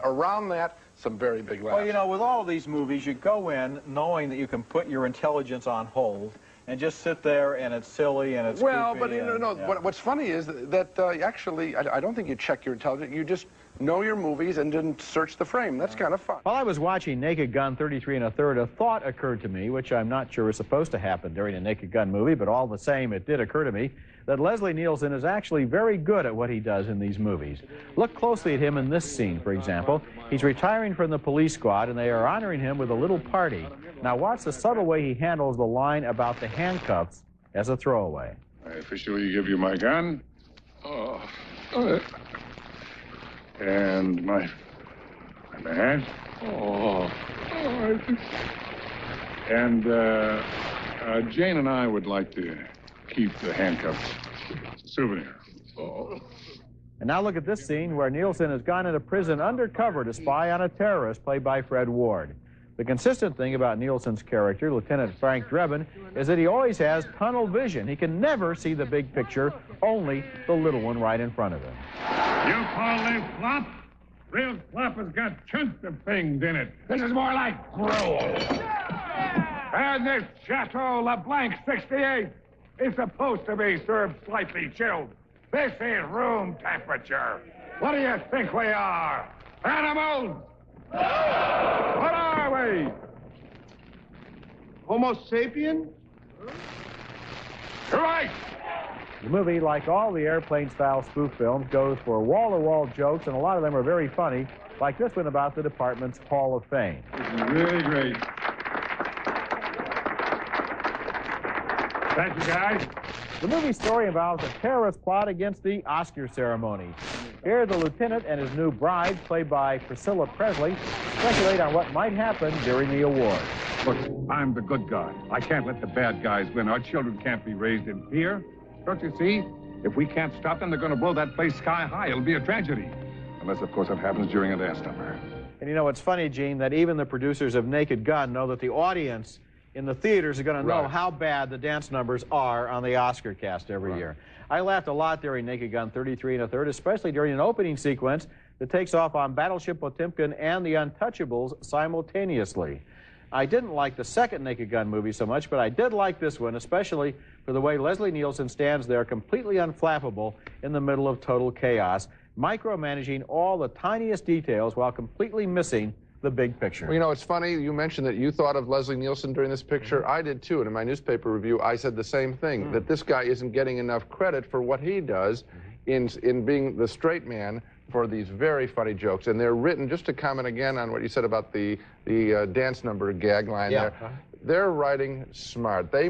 around that, some very big laughs. Well, you know, with all of these movies, you go in knowing that you can put your intelligence on hold and just sit there, and it's silly, and it's well, goofy, but what's funny is that actually, I don't think you check your intelligence. You just know your movies and didn't search the frame. That's kind of fun. While I was watching Naked Gun 33 1/3, a thought occurred to me, which I'm not sure is supposed to happen during a Naked Gun movie, but all the same, it did occur to me, that Leslie Nielsen is actually very good at what he does in these movies. Look closely at him in this scene, for example. He's retiring from the police squad, and they are honoring him with a little party. Now watch the subtle way he handles the line about the handcuffs as a throwaway. I officially give you my gun And my badge. And Jane and I would like to keep the handcuffs. It's a souvenir. And now look at this scene where Nielsen has gone into prison undercover to spy on a terrorist played by Fred Ward. The consistent thing about Nielsen's character, Lieutenant Frank Drebin, is that he always has tunnel vision. He can never see the big picture, only the little one right in front of him. You call this flop? Real flop has got chunks of things in it. This is more like gruel. And this Chateau LeBlanc 68 is supposed to be served slightly chilled. This is room temperature. What do you think we are? Animals? What are we? Homo sapien? Right. The movie, like all the airplane-style spoof films, goes for wall-to-wall jokes, and a lot of them are very funny, like this one about the department's Hall of Fame. This is really great. Thank you, guys. The movie story involves a terrorist plot against the Oscar ceremony. Here, the lieutenant and his new bride, played by Priscilla Presley, speculate on what might happen during the award. Look, I'm the good guy. I can't let the bad guys win. Our children can't be raised in fear. Don't you see? If we can't stop them, they're going to blow that place sky high. It'll be a tragedy. Unless, of course, it happens during a dance number. And you know, it's funny, Gene, that even the producers of Naked Gun know that the audience in the theaters are going to know how bad the dance numbers are on the Oscar cast every year. I laughed a lot during Naked Gun 33 1/3, especially during an opening sequence that takes off on Battleship Potemkin and The Untouchables simultaneously. I didn't like the second Naked Gun movie so much, but I did like this one, especially for the way Leslie Nielsen stands there completely unflappable in the middle of total chaos, micromanaging all the tiniest details while completely missing the big picture. Well, you know, it's funny, you mentioned that you thought of Leslie Nielsen during this picture. I did too, and in my newspaper review, I said the same thing, that this guy isn't getting enough credit for what he does in being the straight man for these very funny jokes. And they're written, just to comment again on what you said about the dance number gag line there, they're writing smart. They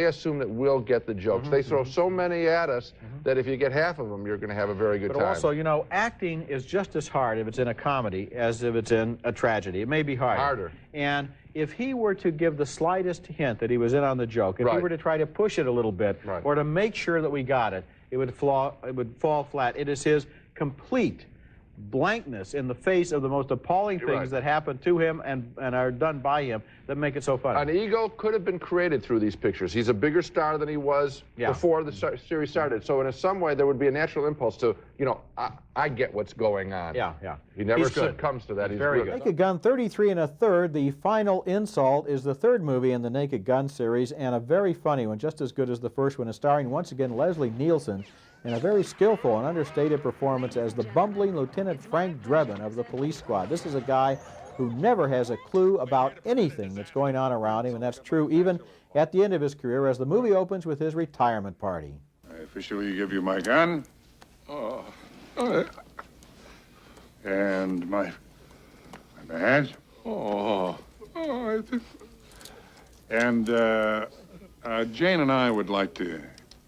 assume that we'll get the jokes. They throw so many at us that if you get half of them, you're going to have a very good time. But also, you know, acting is just as hard if it's in a comedy as if it's in a tragedy. It may be harder. And if he were to give the slightest hint that he was in on the joke, if he were to try to push it a little bit, or to make sure that we got it, it would fall flat. It is his complete blankness in the face of the most appalling things that happen to him and are done by him that make it so funny. An ego could have been created through these pictures. He's a bigger star than he was before the series started. So in some way, there would be a natural impulse to, you know, I get what's going on. He never succumbs to that. He's very good. Naked Gun 33 1/3, the final insult, is the third movie in the Naked Gun series, and a very funny one, just as good as the first one, is starring once again Leslie Nielsen in a very skillful and understated performance as the bumbling Lieutenant Frank Drebin of the police squad. This is a guy who never has a clue about anything that's going on around him, and that's true even at the end of his career as the movie opens with his retirement party. I officially give you my gun. And my badge. And Jane and I would like to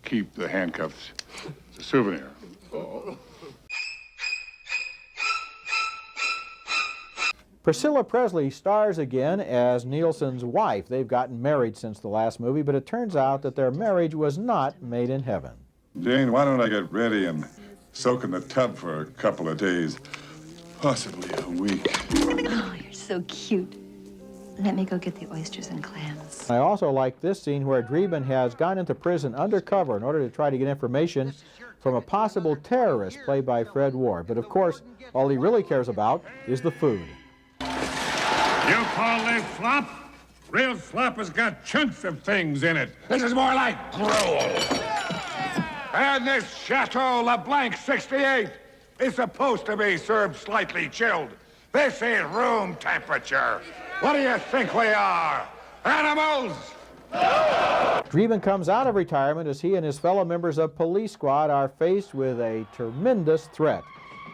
keep the handcuffs. It's a souvenir. Priscilla Presley stars again as Nielsen's wife. They've gotten married since the last movie, but it turns out that their marriage was not made in heaven. Jane, why don't I get ready and soak in the tub for a couple of days, possibly a week? Oh, you're so cute. Let me go get the oysters and clams. I also like this scene where Drebin has gone into prison undercover in order to try to get information from a possible terrorist played by Fred Ward. But of course, all he really cares about is the food. You call this slop? Real slop has got chunks of things in it. This is more like gruel. And this Chateau LeBlanc 68 is supposed to be served slightly chilled. This is room temperature. What do you think we are? Animals? Drebin comes out of retirement as he and his fellow members of Police Squad are faced with a tremendous threat.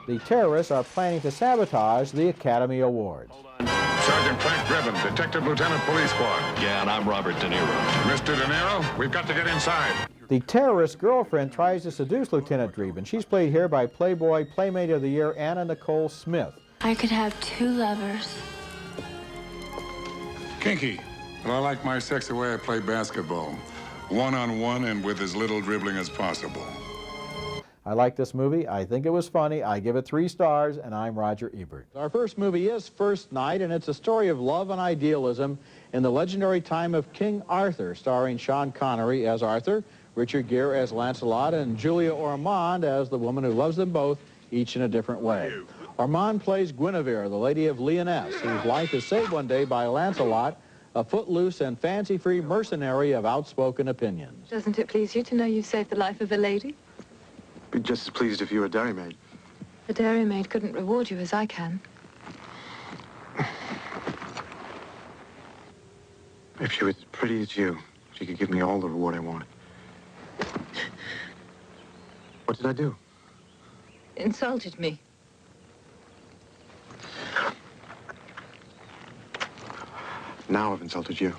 The terrorists are planning to sabotage the Academy Awards. Sergeant Frank Drebin, Detective Lieutenant Police Squad. Yeah, and I'm Robert De Niro. Mr. De Niro, we've got to get inside. The terrorist's girlfriend tries to seduce Lieutenant Dreeben. She's played here by Playboy Playmate of the Year Anna Nicole Smith. I could have 2 lovers. Kinky. But I like my sex the way I play basketball. One-on-one and with as little dribbling as possible. I like this movie. I think it was funny. I give it 3 stars, and I'm Roger Ebert. Our first movie is First Night, and it's a story of love and idealism in the legendary time of King Arthur, starring Sean Connery as Arthur, Richard Gere as Lancelot, and Julia Ormond as the woman who loves them both, each in a different way. Ormond plays Guinevere, the Lady of Lyonesse, whose life is saved one day by Lancelot, a footloose and fancy-free mercenary of outspoken opinions. Doesn't it please you to know you saved the life of a lady? Be just as pleased if you were a dairymaid. A dairymaid couldn't reward you as I can. If she was as pretty as you, she could give me all the reward I wanted. What did I do? Insulted me. Now I've insulted you.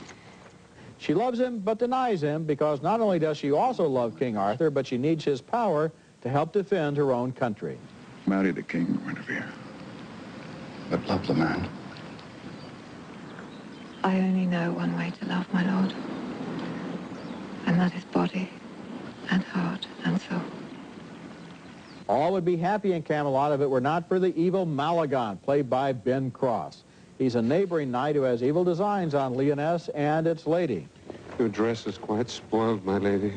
She loves him but denies him because not only does she also love King Arthur, but she needs his power to help defend her own country. Marry the king, Guinevere. But love the man. I only know one way to love, my lord. And that is body and heart and soul. All would be happy in Camelot if it were not for the evil Malagon, played by Ben Cross. He's a neighboring knight who has evil designs on Lyonesse and its lady. Your dress is quite spoiled, my lady.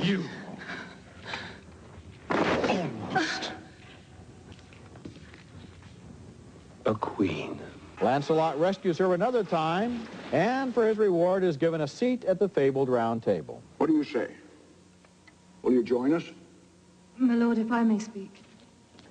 You. Almost. A queen. Lancelot rescues her another time, and for his reward is given a seat at the fabled round table. What do you say? Will you join us? My lord, if I may speak.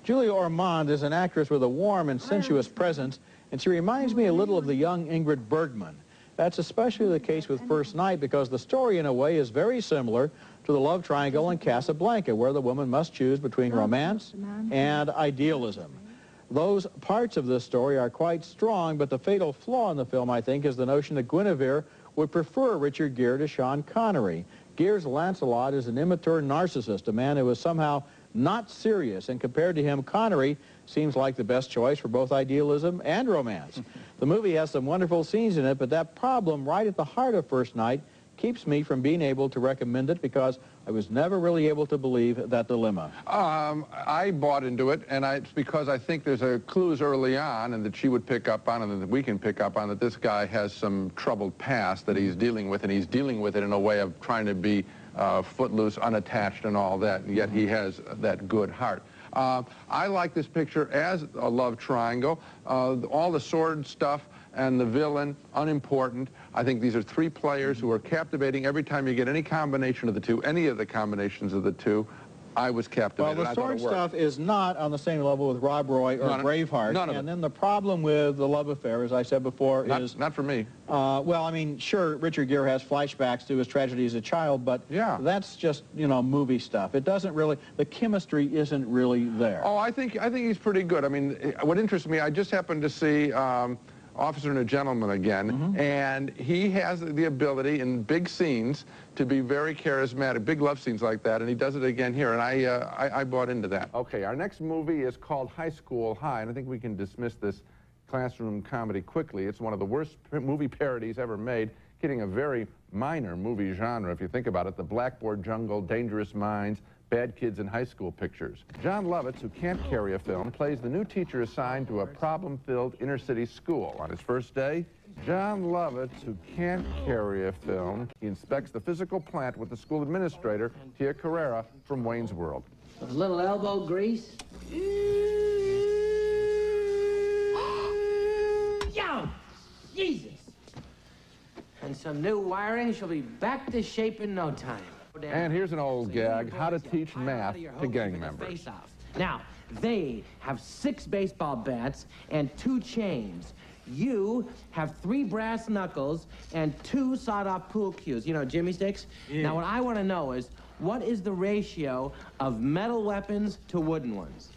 Julia Ormond is an actress with a warm and sensuous presence, and she reminds me a little of the young Ingrid Bergman. That's especially the case with First Night because the story, in a way, is very similar to the love triangle in Casablanca, where the woman must choose between romance and idealism. Those parts of this story are quite strong, but the fatal flaw in the film, I think, is the notion that Guinevere would prefer Richard Gere to Sean Connery. Gere's Lancelot is an immature narcissist, a man who is somehow not serious, and compared to him, Connery seems like the best choice for both idealism and romance. The movie has some wonderful scenes in it, but that problem right at the heart of First Night keeps me from being able to recommend it because I was never really able to believe that dilemma. I bought into it, and it's because I think there's clues early on and that she would pick up on and that we can pick up on that this guy has some troubled past that he's dealing with, and he's dealing with it in a way of trying to be footloose, unattached, and all that, and yet he has that good heart. I like this picture as a love triangle. All the sword stuff and the villain, unimportant. I think these are 3 players who are captivating. Every time you get any combination of the 2, any of the combinations of the 2, I was captivated. Well, the sword stuff is not on the same level with Rob Roy or Braveheart. None of and then the problem with the love affair, as I said before, is... Not for me. Well, I mean, sure, Richard Gere has flashbacks to his tragedy as a child, but that's just, you know, movie stuff. It doesn't really... The chemistry isn't really there. Oh, I think he's pretty good. I mean, what interests me, I just happened to see... Officer and a Gentleman again, and he has the ability in big scenes to be very charismatic, big love scenes like that, and he does it again here, and I bought into that. Okay, our next movie is called High School High, and I think we can dismiss this classroom comedy quickly. It's one of the worst movie parodies ever made, hitting a very minor movie genre, if you think about it. The Blackboard Jungle, Dangerous Minds, Bad Kids in High School pictures. John Lovitz, who can't carry a film, plays the new teacher assigned to a problem-filled inner-city school. On his first day, John Lovitz, who can't carry a film, he inspects the physical plant with the school administrator, Tia Carrera, from Wayne's World. With a little elbow grease. Yo! Jesus! And some new wiring, she'll be back to shape in no time. And here's an old gag, how to teach math to gang members. Now, they have 6 baseball bats and 2 chains. You have 3 brass knuckles and 2 sawed-off pool cues. You know, Jimmy sticks? Yeah. Now, what I want to know is, what is the ratio of metal weapons to wooden ones?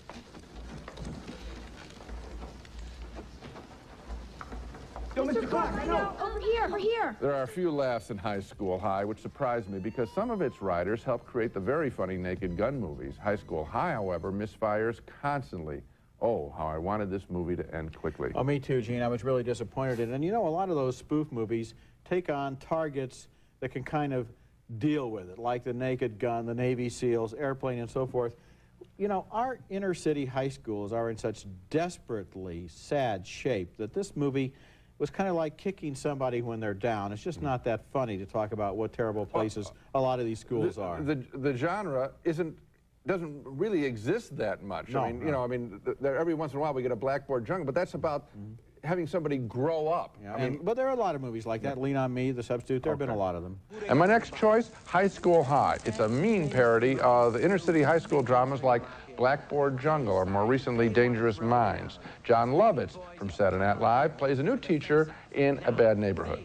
Mr. Clark, no, over here. There are a few laughs in High School High, which surprised me because some of its writers helped create the very funny Naked Gun movies. High School High, however, misfires constantly. Oh, how I wanted this movie to end quickly. Oh, me too, Gene. I was really disappointed in it. And you know, a lot of those spoof movies take on targets that can kind of deal with it, like the Naked Gun, the Navy SEALs, Airplane, and so forth. You know, our inner city high schools are in such desperately sad shape that this movie was kind of like kicking somebody when they're down. It's just not that funny to talk about what terrible places a lot of these schools are. The genre doesn't really exist that much. No, I mean, you know, I mean, every once in a while we get a blackboard jungle, but that's about having somebody grow up. Yeah, but there are a lot of movies like that. Lean on Me, The Substitute, there have been a lot of them. And my next choice, High School High. It's a mean parody of the inner city high school dramas like Blackboard Jungle or more recently Dangerous Minds. John Lovitz from Saturday Night Live plays a new teacher in a bad neighborhood.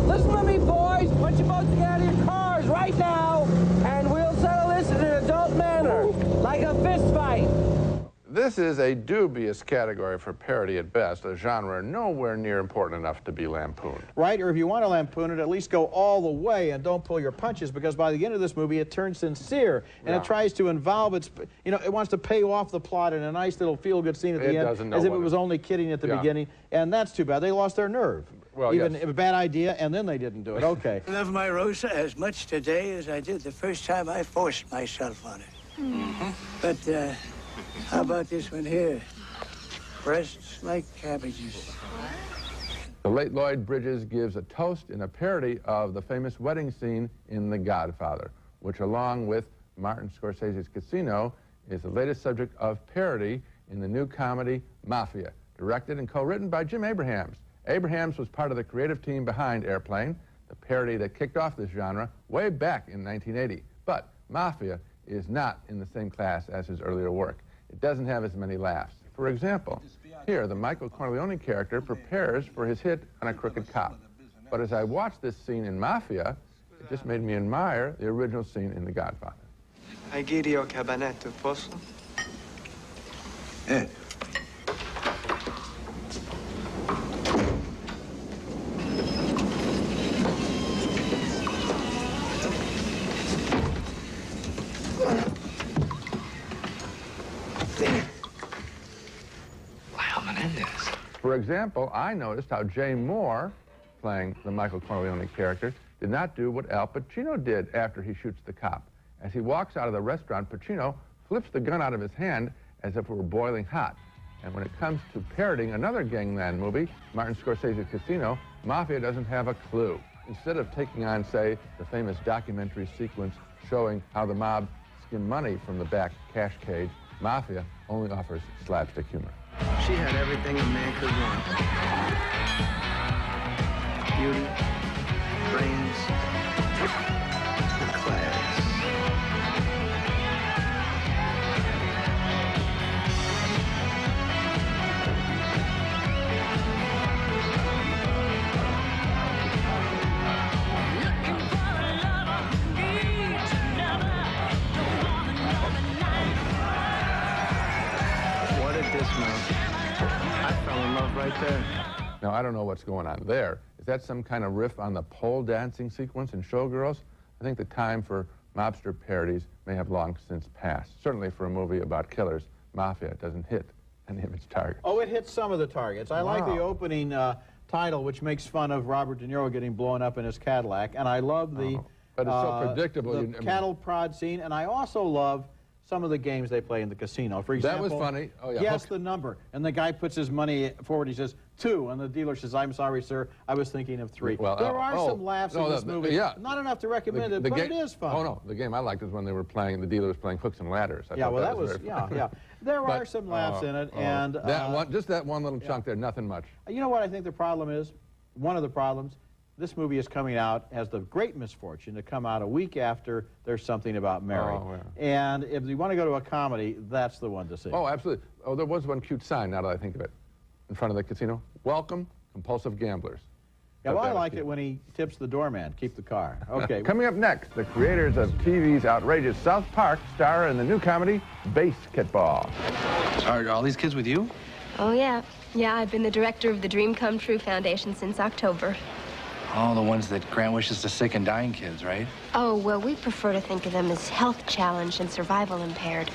Listen to me, boys. Put your boats out of your cars right now, and we'll settle this in an adult manner, like a fist fight. This is a dubious category for parody at best, a genre nowhere near important enough to be lampooned. Right, or if you want to lampoon it, at least go all the way and don't pull your punches, because by the end of this movie it turns sincere and it tries to involve its, you know, it wants to pay off the plot in a nice little feel-good scene at the end, as if it was only kidding at the beginning, and that's too bad. They lost their nerve. Well, even a bad idea, and then they didn't do it. Okay. I love my Rosa as much today as I did the first time I forced myself on her. But, how about this one here? Breasts like cabbages. The late Lloyd Bridges gives a toast in a parody of the famous wedding scene in The Godfather, which along with Martin Scorsese's Casino is the latest subject of parody in the new comedy Mafia, directed and co-written by Jim Abrahams. Abrahams was part of the creative team behind Airplane, the parody that kicked off this genre way back in 1980. But Mafia is not in the same class as his earlier work. It doesn't have as many laughs. For example, here the Michael Corleone character prepares for his hit on a crooked cop. But as I watched this scene in Mafia, it just made me admire the original scene in The Godfather. Egidio Cabanetto, posso? For example, I noticed how Jay Moore, playing the Michael Corleone character, did not do what Al Pacino did after he shoots the cop. As he walks out of the restaurant, Pacino flips the gun out of his hand as if it were boiling hot. And when it comes to parodying another gangland movie, Martin Scorsese's Casino, Mafia doesn't have a clue. Instead of taking on, say, the famous documentary sequence showing how the mob skim money from the back cash cage, Mafia only offers slapstick humor. She had everything a man could want. Beauty, brains, and class. What a dismount. I fell in love right there. Now, I don't know what's going on there. Is that some kind of riff on the pole dancing sequence in Showgirls? I think the time for mobster parodies may have long since passed. Certainly for a movie about killers, Mafia doesn't hit any of its targets. Oh, it hits some of the targets. I like the opening title, which makes fun of Robert De Niro getting blown up in his Cadillac, and I love the but it's so predictable. The cattle prod scene, and I also love some of the games they play in the casino. For example, that was funny. Oh, yeah. Guess the number, and the guy puts his money forward. He says 2, and the dealer says, "I'm sorry, sir. I was thinking of 3." Well, there are some laughs in this movie. Yeah. Not enough to recommend it, but it is fun. Oh no, the game I liked is when they were playing. The dealer was playing hooks and ladders. Yeah, well, that was yeah. There are some laughs in it, and that one, just that one little chunk there, nothing much. You know what I think the problem is? One of the problems. This movie is coming out, has the great misfortune to come out a week after There's Something About Mary. Oh, yeah. And if you want to go to a comedy, that's the one to see. Oh, absolutely. Oh, there was one cute sign, now that I think of it, in front of the casino. Welcome, compulsive gamblers. Yeah, well, I like it when he tips the doorman. Keep the car. Okay. Coming up next, the creators of TV's outrageous South Park star in the new comedy, BASEketball. Are all these kids with you? Oh, yeah. Yeah, I've been the director of the Dream Come True Foundation since October. Oh, the ones that grant wishes to sick and dying kids, right? Oh, well, we prefer to think of them as health challenged and survival impaired.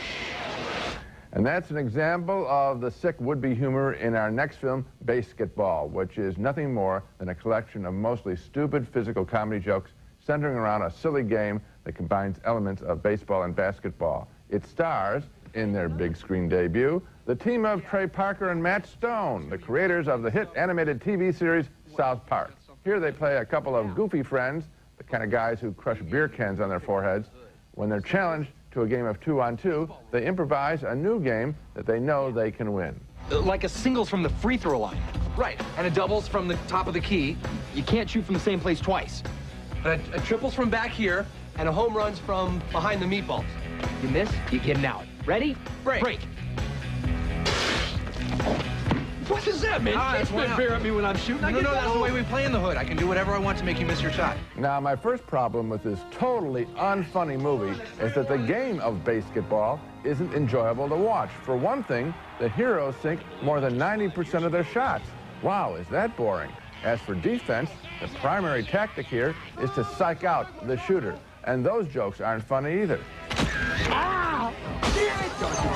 And that's an example of the sick would-be humor in our next film, BASEketball, which is nothing more than a collection of mostly stupid physical comedy jokes centering around a silly game that combines elements of baseball and basketball. It stars, in their big screen debut, the team of Trey Parker and Matt Stone, the creators of the hit animated TV series South Park. Here they play a couple of goofy friends, the kind of guys who crush beer cans on their foreheads. When they're challenged to a game of 2-on-2, they improvise a new game that they know they can win. Like a singles from the free throw line. Right, and a doubles from the top of the key. You can't shoot from the same place twice. But a triples from back here, and a home runs from behind the meatballs. You miss, you get an out. Ready? Break. Break. What is that, man? You can't spit beer at me when I'm shooting. No, that's the way we play in the hood. I can do whatever I want to make you miss your shot. Now, my first problem with this totally unfunny movie is that the game of BASEketball isn't enjoyable to watch. For one thing, the heroes sink more than 90% of their shots. Wow, is that boring? As for defense, the primary tactic here is to psych out the shooter. And those jokes aren't funny either. Ow!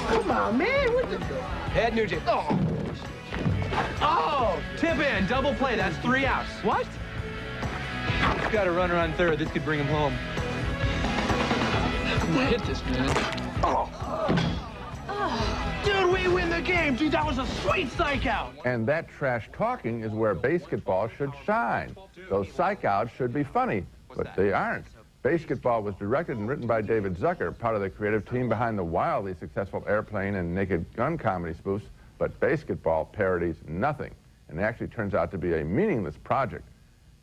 Come on, man. What the... Head Nugent. Oh! Oh! Tip in. Double play. That's 3 outs. What? He's got a runner on third. This could bring him home. Hit this, man. Oh! Dude, we win the game. Dude, that was a sweet psych out. And that trash talking is where BASEketball should shine. Those psych outs should be funny, but they aren't. BASEketball was directed and written by David Zucker, part of the creative team behind the wildly successful Airplane and Naked Gun comedy spoofs, but BASEketball parodies nothing, and it actually turns out to be a meaningless project.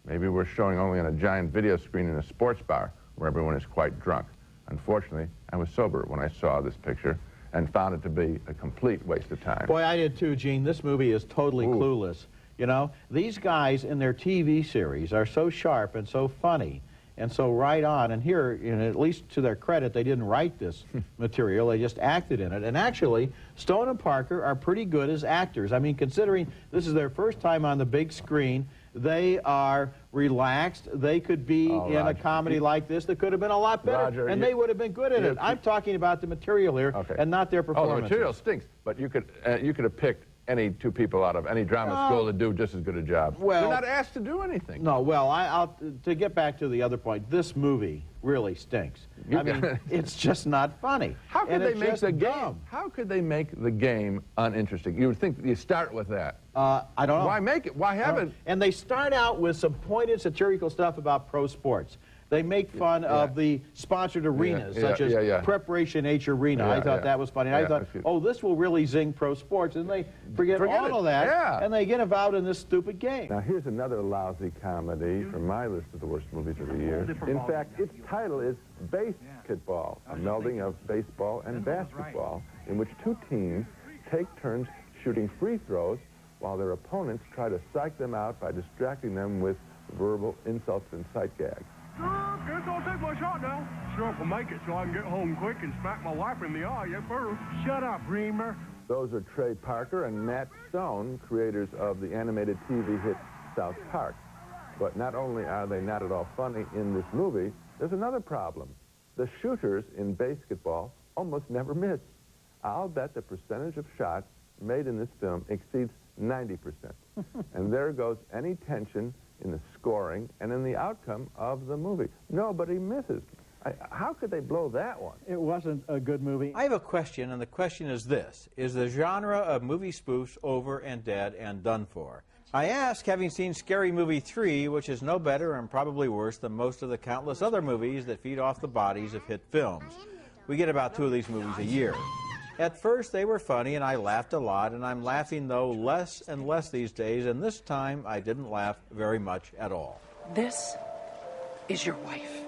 Maybe we're showing only on a giant video screen in a sports bar where everyone is quite drunk. Unfortunately, I was sober when I saw this picture and found it to be a complete waste of time. Boy, I did too, Gene. This movie is totally clueless. You know, these guys in their TV series are so sharp and so funny and so right on, and here, you know, at least to their credit, they didn't write this material, they just acted in it. And actually, Stone and Parker are pretty good as actors. I mean, considering this is their first time on the big screen, they are relaxed. They could be in a comedy like this that could have been a lot better, and they would have been good at it. I'm talking about the material here, and not their performance. Oh, the material stinks, but you could have picked any two people out of any drama school to do just as good a job. Well, they're not asked to do anything. No, well, to get back to the other point, this movie really stinks. I mean, it's just not funny. How could they make the game? How could they make the game uninteresting? You would think you start with that. I don't know. Why make it? Why have it? And they start out with some pointed satirical stuff about pro sports. They make fun of the sponsored arenas, such as Preparation H Arena. I thought that was funny. I thought, oh, this will really zing pro sports. And they forget all of that, and they get involved in this stupid game. Now, here's another lousy comedy from my list of the worst movies of the year. In fact, its title is BASEketball, a melding of baseball and basketball, in which two teams take turns shooting free throws while their opponents try to psych them out by distracting them with verbal insults and sight gags. Guess I'll take my shot now. Sure, if I make it so I can get home quick and smack my wife in the eye, yes, sir. Shut up, Reamer. Those are Trey Parker and Matt Stone, creators of the animated TV hit South Park. But not only are they not at all funny in this movie, there's another problem. The shooters in BASEketball almost never miss. I'll bet the percentage of shots made in this film exceeds 90%. And there goes any tension in the scoring and in the outcome of the movie. Nobody misses. How could they blow that one? It wasn't a good movie. I have a question, and the question is this. Is the genre of movie spoofs over and dead and done for? I ask, having seen Scary Movie 3, which is no better and probably worse than most of the countless other movies that feed off the bodies of hit films. We get about 2 of these movies a year. At first, they were funny, and I laughed a lot, and I'm laughing, though, less and less these days, and this time I didn't laugh very much at all. This is your wife.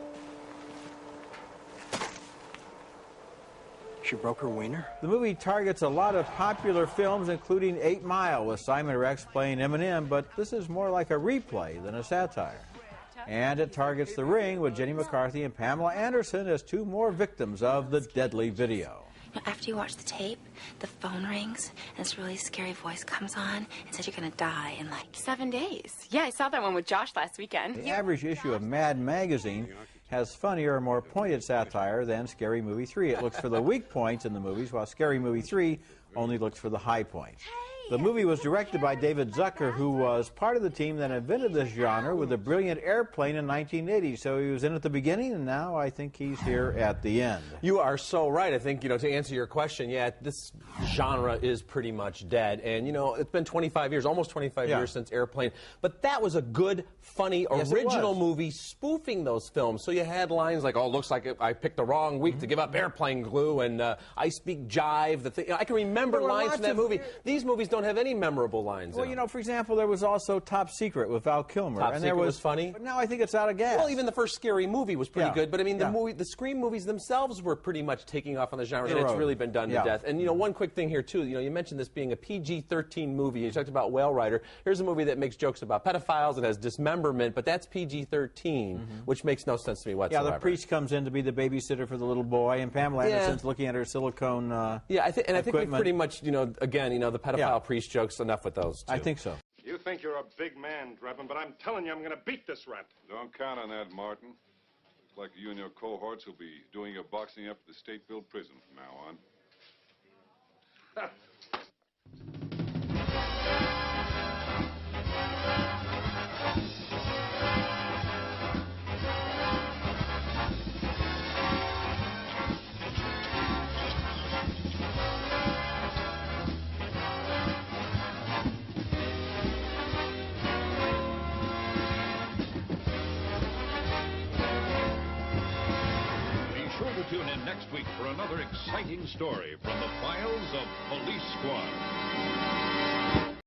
She broke her wiener? The movie targets a lot of popular films, including 8 Mile, with Simon Rex playing Eminem, but this is more like a replay than a satire. And it targets The Ring, with Jenny McCarthy and Pamela Anderson as 2 more victims of the deadly video. You know, after you watch the tape, the phone rings, and this really scary voice comes on and says you're gonna die in like 7 days. Yeah, I saw that one with Josh last weekend. The average issue of Mad magazine has funnier or more pointed satire than Scary Movie 3. It looks for the weak points in the movies, while Scary Movie 3 only looks for the high points. The movie was directed by David Zucker, who was part of the team that invented this genre with a brilliant Airplane in 1980. So he was in at the beginning, and now I think he's here at the end. You are so right. I think, to answer your question, yeah, this genre is pretty much dead. And, it's been 25 years, almost 25 years since Airplane. But that was a good, funny, original movie spoofing those films. So you had lines like, oh, looks like I picked the wrong week to give up airplane glue, and I speak jive. I can remember lines from that movie. These movies don't have any memorable lines. Well, for example, there was also Top Secret with Val Kilmer. Top Secret was funny. But now I think it's out of gas. Well, even the first Scary Movie was pretty good. But I mean, the Scream movies themselves were pretty much taking off on the genre, and it's really been done to death. And one quick thing here too. You mentioned this being a PG-13 movie. You talked about Whale Rider. Here's a movie that makes jokes about pedophiles and has dismemberment, but that's PG-13, which makes no sense to me whatsoever. Yeah, the priest comes in to be the babysitter for the little boy, and Pamela Anderson's looking at her silicone. I think we pretty much, again, the pedophile priest jokes, enough with those two. I think so. You think you're a big man, Drebin, but I'm telling you I'm going to beat this rat. Don't count on that, Martin. Looks like you and your cohorts will be doing your boxing up at the state-built prison from now on. Tune in next week for another exciting story from the files of Police Squad.